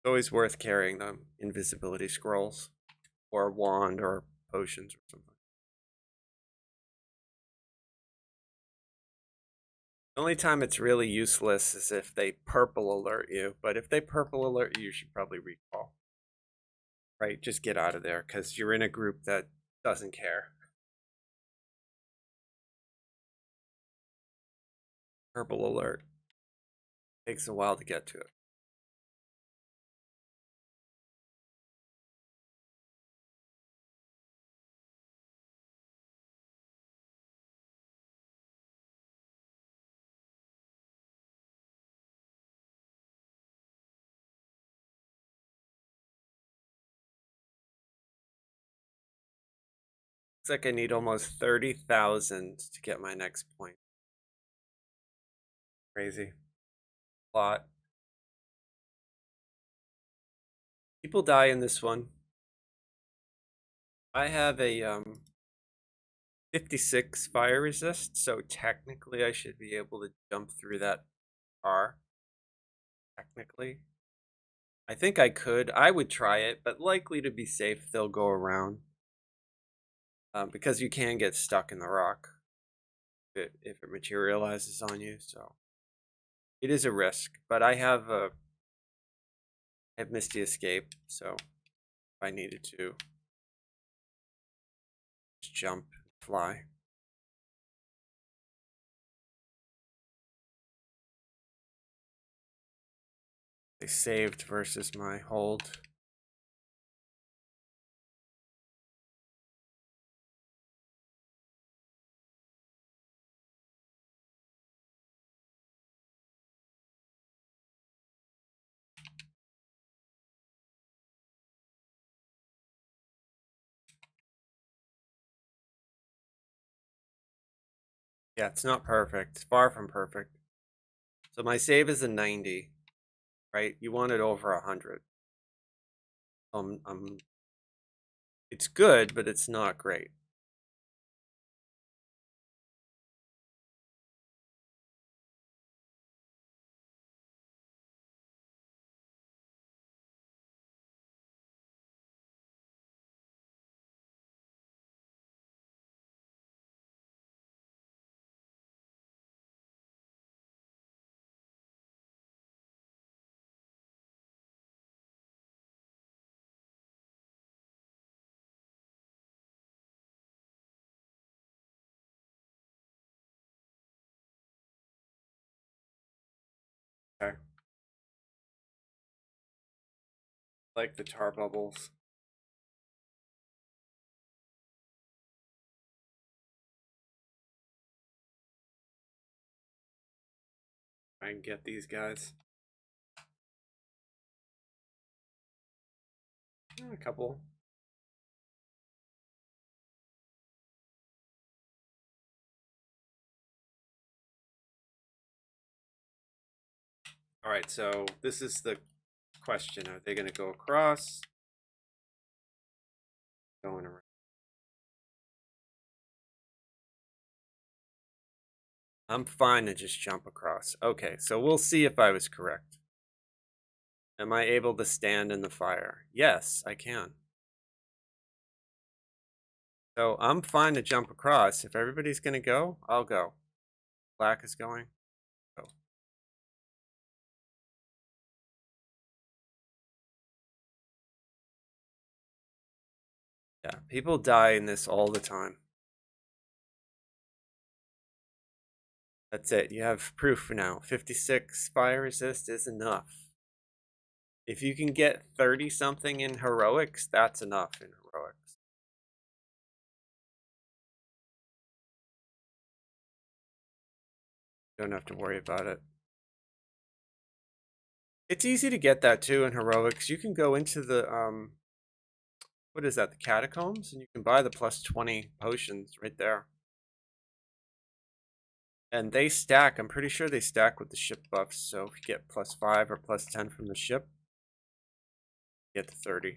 It's always worth carrying them invisibility scrolls or a wand or potions or something. The only time it's really useless is if they purple alert you, but if they purple alert you, you should probably recall. Right? Just get out of there because you're in a group that doesn't care. Purple alert. Takes a while to get to it. Looks like I need almost 30,000 to get my next point. Crazy. Lot. People die in this one. I have a 56 fire resist, so technically I should be able to jump through that bar. Technically. I think I could. I would try it, but likely to be safe, they'll go around. Because you can get stuck in the rock if it materializes on you, so it is a risk. But I have Misty Escape, so if I needed to just jump, fly. They saved versus my hold. Yeah, it's not perfect. It's far from perfect. So my save is a 90, right? You want it over 100. It's good, but it's not great. Like the tar bubbles. Try and get these guys. A couple. All right, so this is the question. Are they going to go across? Going around. I'm fine to just jump across. Okay, so we'll see if I was correct. Am I able to stand in the fire? Yes, I can. So I'm fine to jump across. If everybody's going to go, I'll go. Black is going. Go. Yeah, people die in this all the time. That's it. You have proof now. 56 fire resist is enough. If you can get 30 something in heroics, that's enough in heroics. Don't have to worry about it. It's easy to get that too in heroics. You can go into the what is that, the catacombs, and you can buy the plus 20 potions right there. And they stack. I'm pretty sure they stack with the ship buffs. So if you get plus 5 or plus 10 from the ship, you get to 30.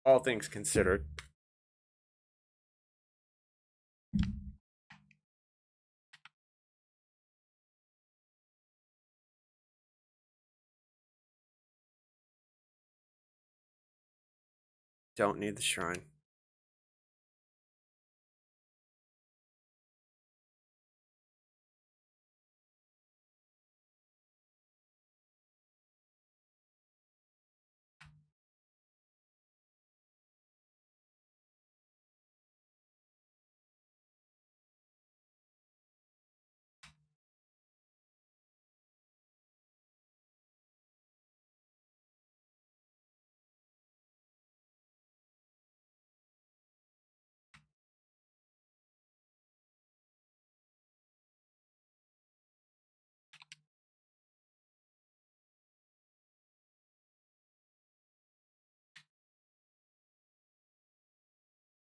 All things considered. Don't need the shrine.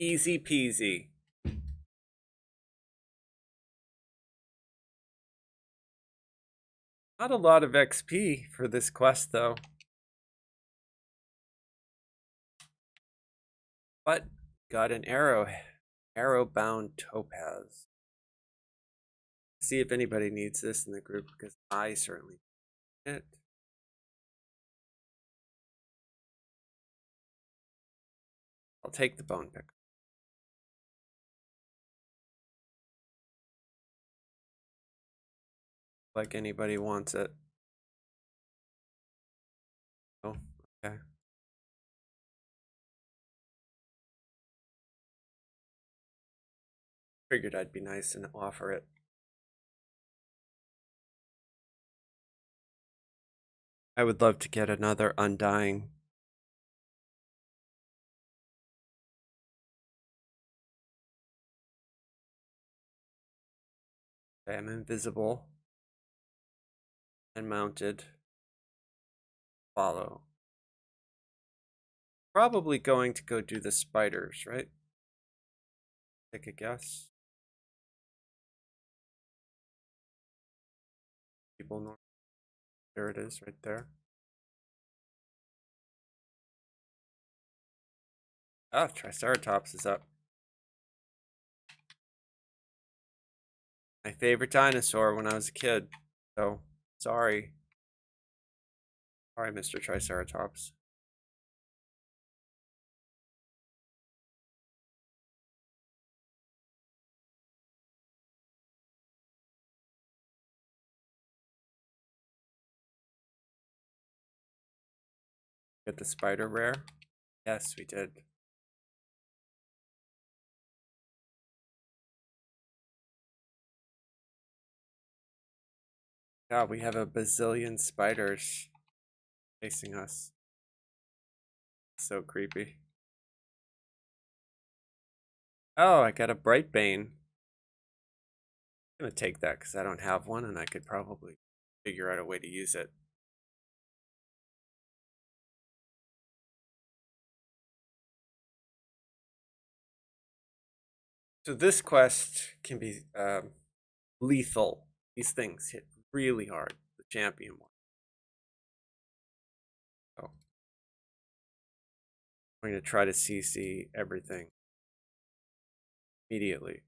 Easy peasy. Not a lot of XP for this quest though. But got an arrow bound topaz. See if anybody needs this in the group because I certainly need it. I'll take the bone pick. Like anybody wants it. Oh, okay. Figured I'd be nice and offer it. I would love to get another undying. Okay, I'm invisible and mounted. Follow. Probably going to go do the spiders, right? Take a guess. People know. There it is, right there. Ah, Triceratops is up. My favorite dinosaur when I was a kid. So, sorry. Sorry, Mr. Triceratops. Get the spider rare? Yes, we did. God, we have a bazillion spiders chasing us. So creepy. Oh, I got a bright bane. I'm gonna take that because I don't have one and I could probably figure out a way to use it. So this quest can be lethal. These things hit really hard. The champion one. So I'm going to try to CC everything immediately.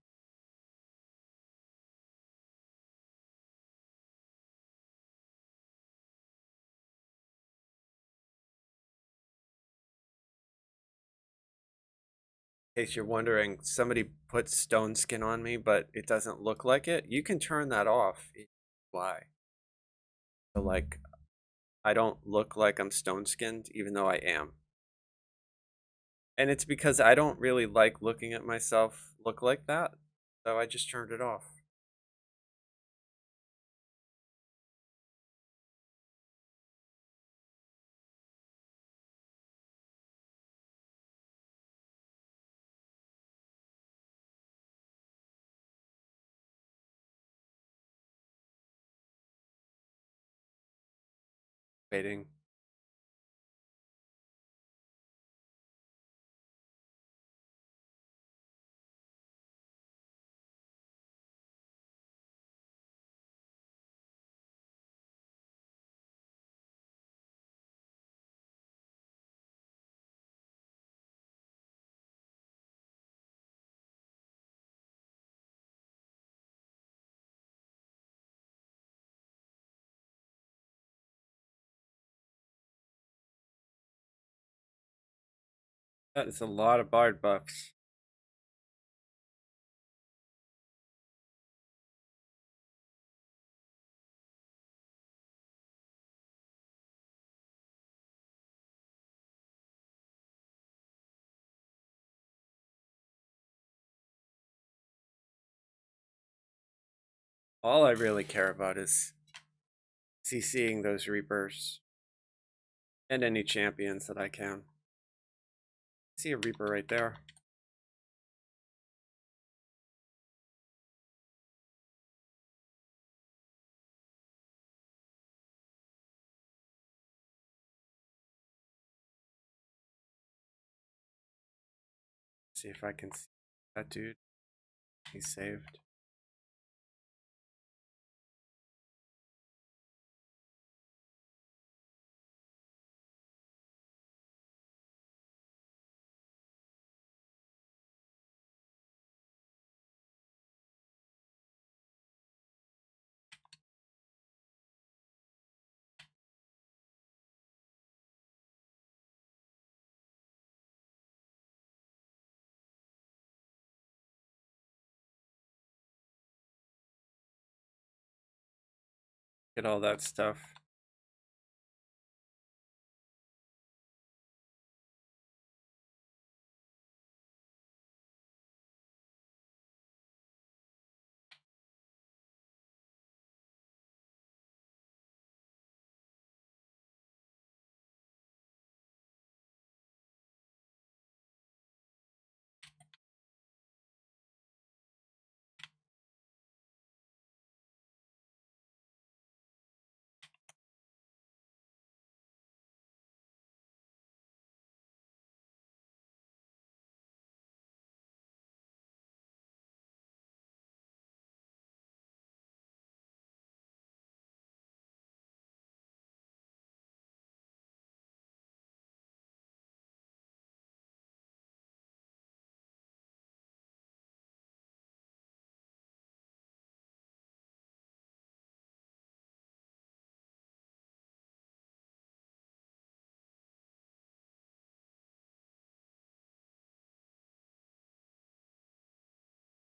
In case you're wondering, somebody put stone skin on me, but it doesn't look like it. You can turn that off. Why? So like, I don't look like I'm stone skinned, even though I am. And it's because I don't really like looking at myself look like that. So I just turned it off. Waiting. That is a lot of bard buffs. All I really care about is CCing those Reapers and any champions that I can. I see a Reaper right there. See if I can see that dude. He's saved. Get all that stuff.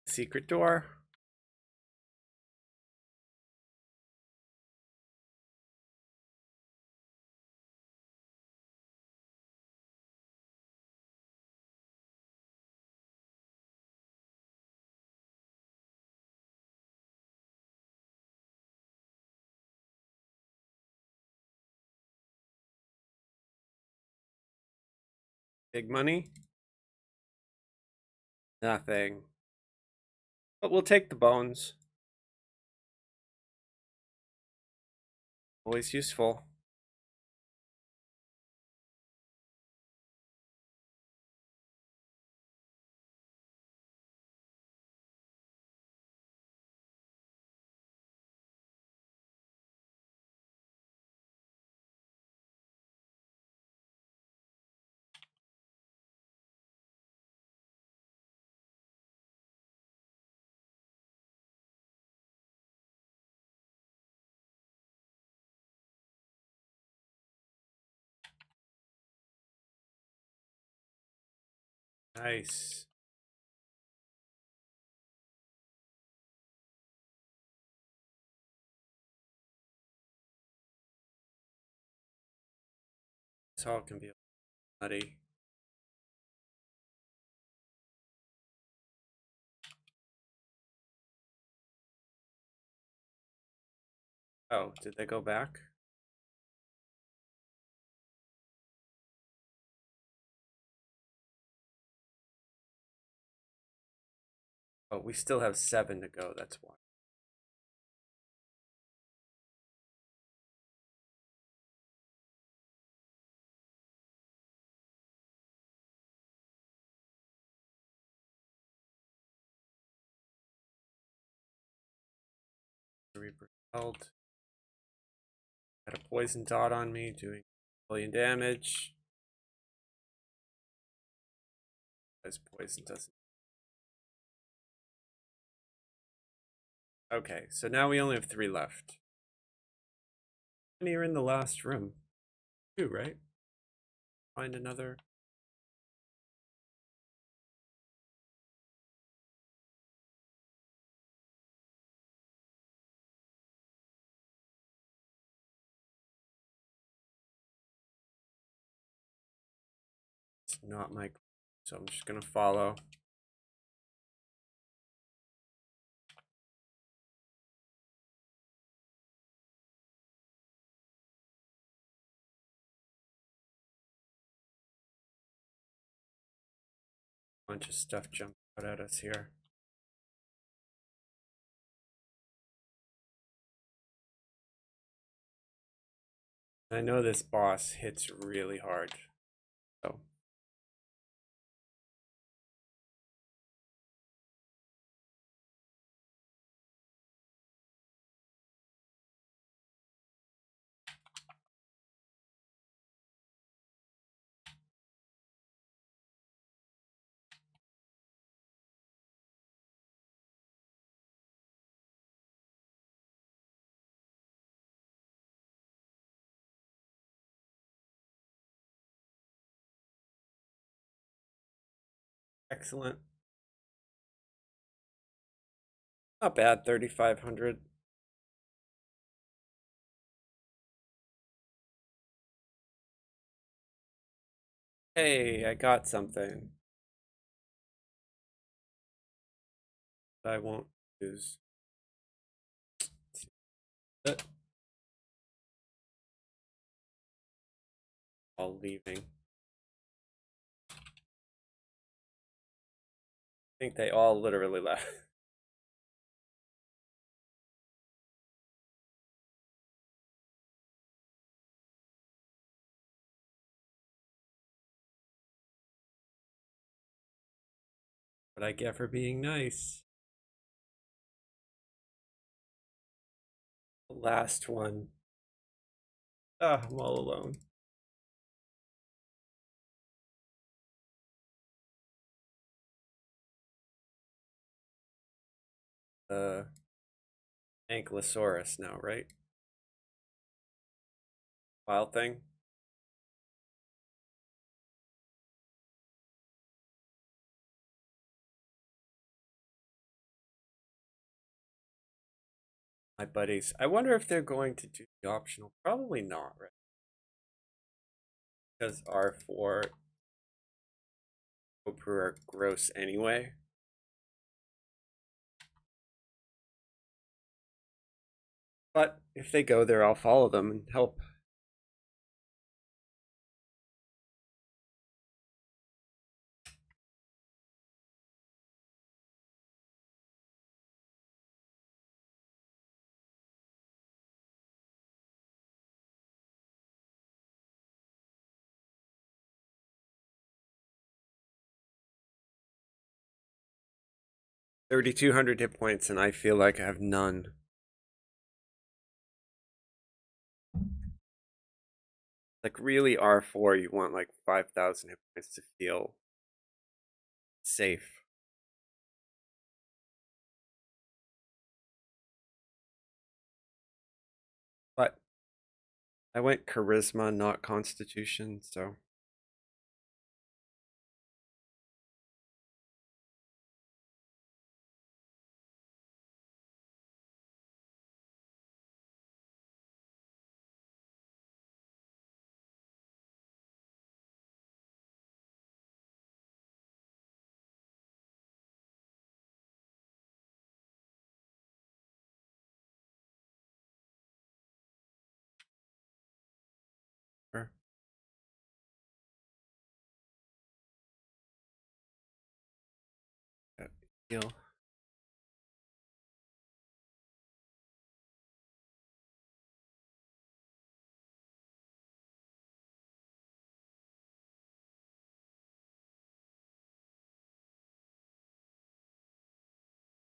Secret door. Big money? Nothing. But we'll take the bones. Always useful. Nice. This all can be nutty. Oh, did they go back? Oh, we still have 7 to go. That's why. Reaper held. Got a poison dot on me, doing a billion damage. As poison doesn't. Okay, so now we only have 3 left. How many are in the last room? 2, right? Find another. It's not my. So I'm just gonna follow. Bunch of stuff jumped out at us here. I know this boss hits really hard. So excellent. Not bad, 3,500. Hey, I got something that I won't use. All leaving. I think they all literally left. What I get for being nice. The last one. Ah, I'm all alone. Ankylosaurus now, right? Wild thing. My buddies. I wonder if they're going to do the optional. Probably not, right? Because R4 Opera are gross anyway. But if they go there, I'll follow them and help. 3,200 hit points, and I feel like I have none. Like, really, R4, you want like 5,000 hit points to feel safe. But I went charisma, not constitution, so. Sure. Heal.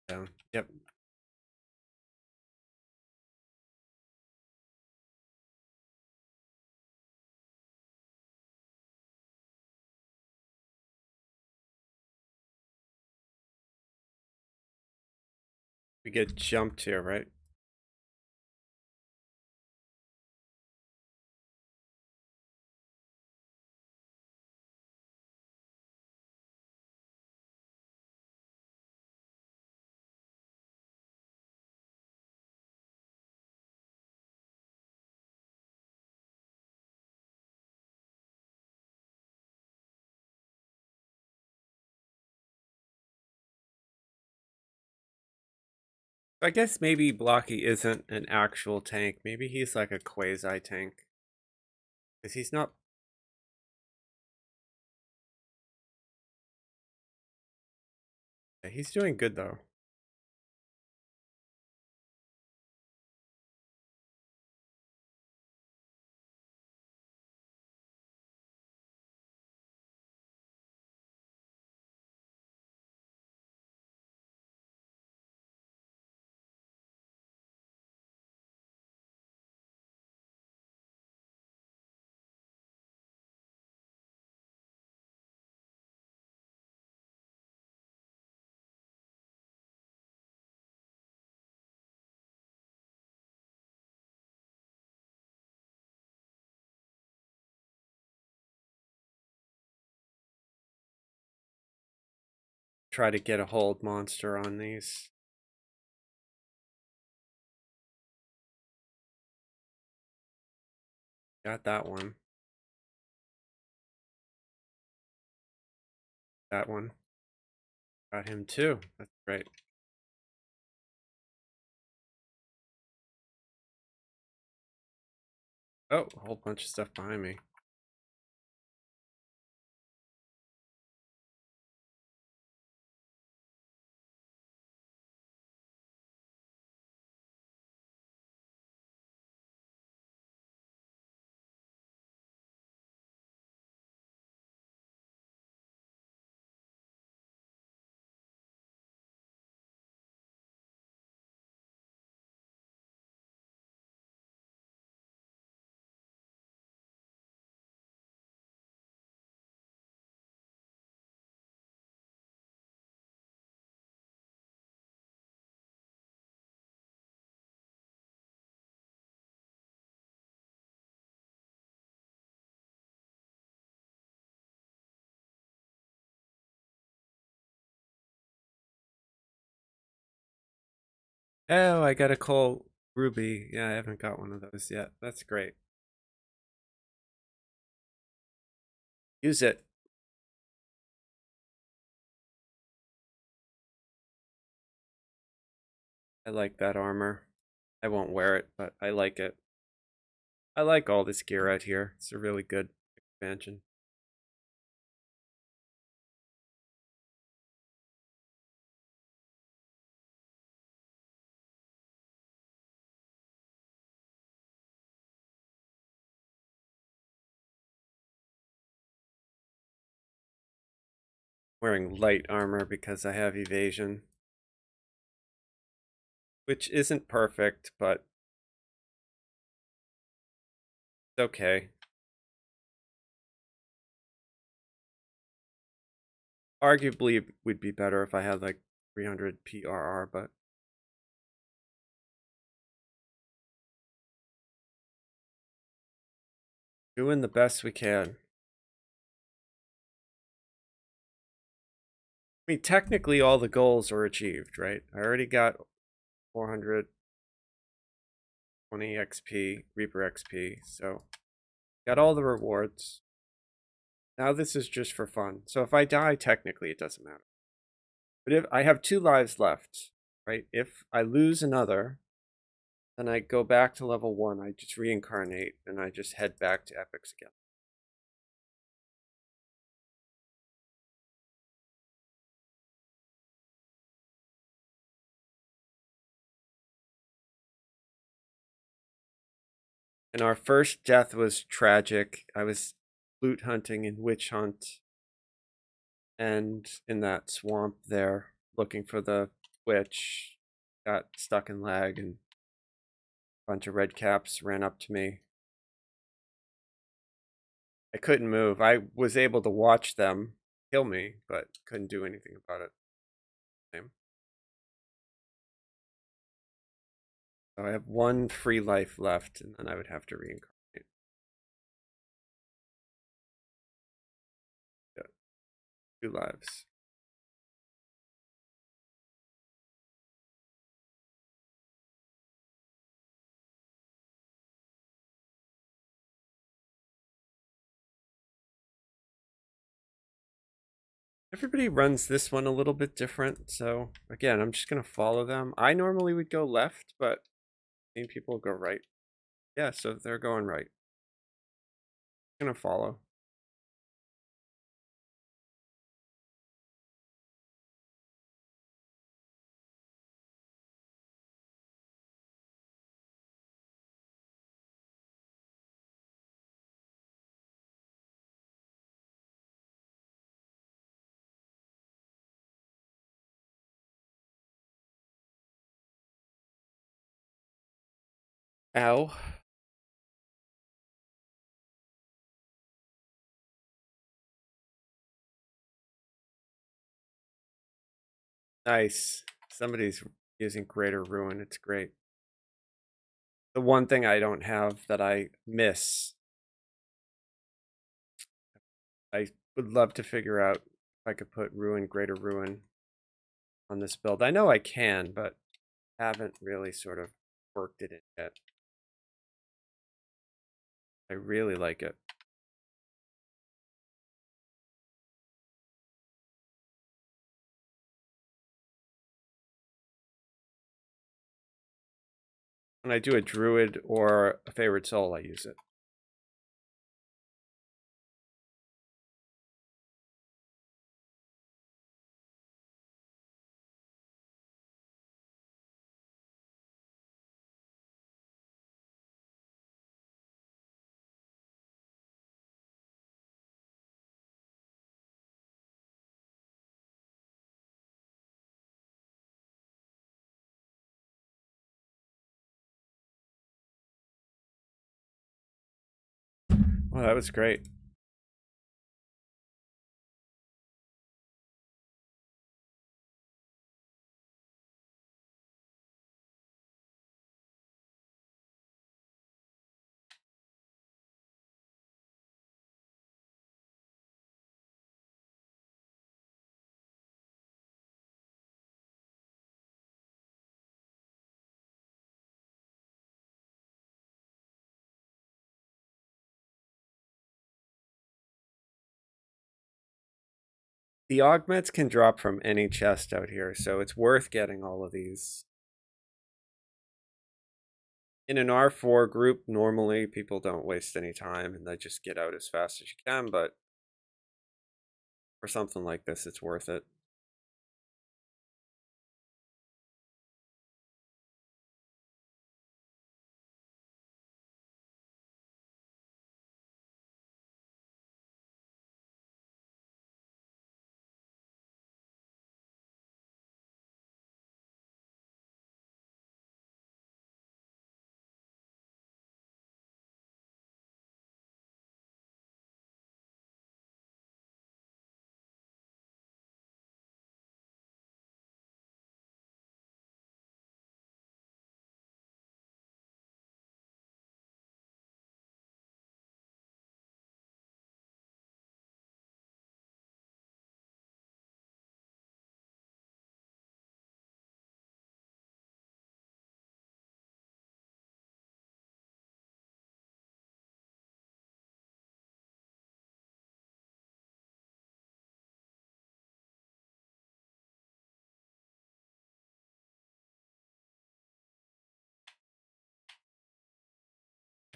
Down. Yep. We get jumped here, right? I guess maybe Blocky isn't an actual tank. Maybe he's like a quasi tank. Because he's not. He's doing good though. Try to get a hold monster on these. Got that one. That one. Got him too. That's great. Oh, a whole bunch of stuff behind me. Oh, I got a coal ruby. Yeah, I haven't got one of those yet. That's great. Use it. I like that armor. I won't wear it, but I like it. I like all this gear out here. It's a really good expansion. Wearing light armor because I have evasion. which isn't perfect, but it's okay. Arguably, it would be better if I had like 300 PRR, but doing the best we can. I mean, technically, all the goals are achieved, right? I already got 420 XP, Reaper XP, so got all the rewards. Now this is just for fun. So if I die, technically it doesn't matter. But if I have 2 lives left, right? If I lose another, then I go back to level 1. I just reincarnate and I just head back to epics again. And our first death was tragic. I was loot hunting in Witch Hunt and in that swamp there looking for the witch. Got stuck in lag and a bunch of red caps ran up to me. I couldn't move. I was able to watch them kill me, but couldn't do anything about it. So I have 1 free life left, and then I would have to reincarnate. Yeah, 2 lives. Everybody runs this one a little bit different, so again, I'm just gonna follow them. I normally would go left, but I think people go right. Yeah, so they're going right. I'm gonna follow. Ow. Nice. Somebody's using Greater Ruin. It's great. The one thing I don't have that I miss, I would love to figure out if I could put Greater Ruin on this build. I know I can, but haven't really sort of worked it in yet. I really like it. When I do a druid or a favorite soul, I use it. Well, that was great. The augments can drop from any chest out here, so it's worth getting all of these. In an R4 group, normally people don't waste any time and they just get out as fast as you can, but for something like this, it's worth it.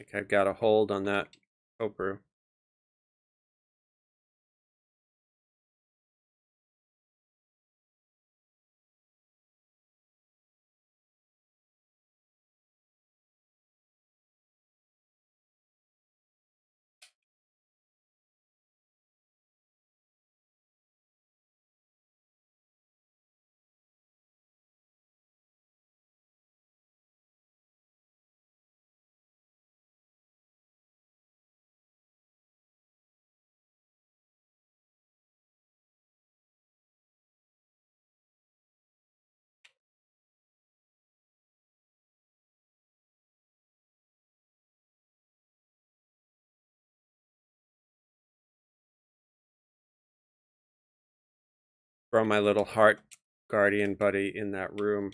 think I've got a hold on that Cobra. Throw my little heart guardian buddy in that room.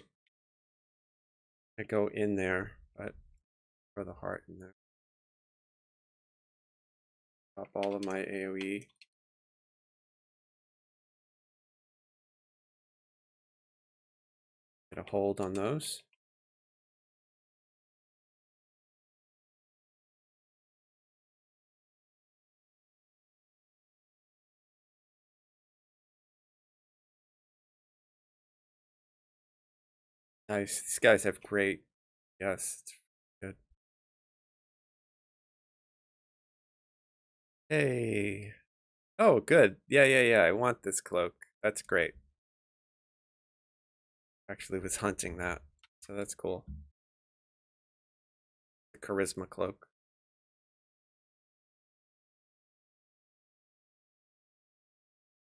I go in there, but throw the heart in there. Pop all of my AoE. Get a hold on those. Nice. These guys have great. Yes, it's good. Hey. Oh, good. Yeah. I want this cloak. That's great. Actually was hunting that, so that's cool. The charisma cloak.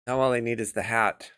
Now all I need is the hat.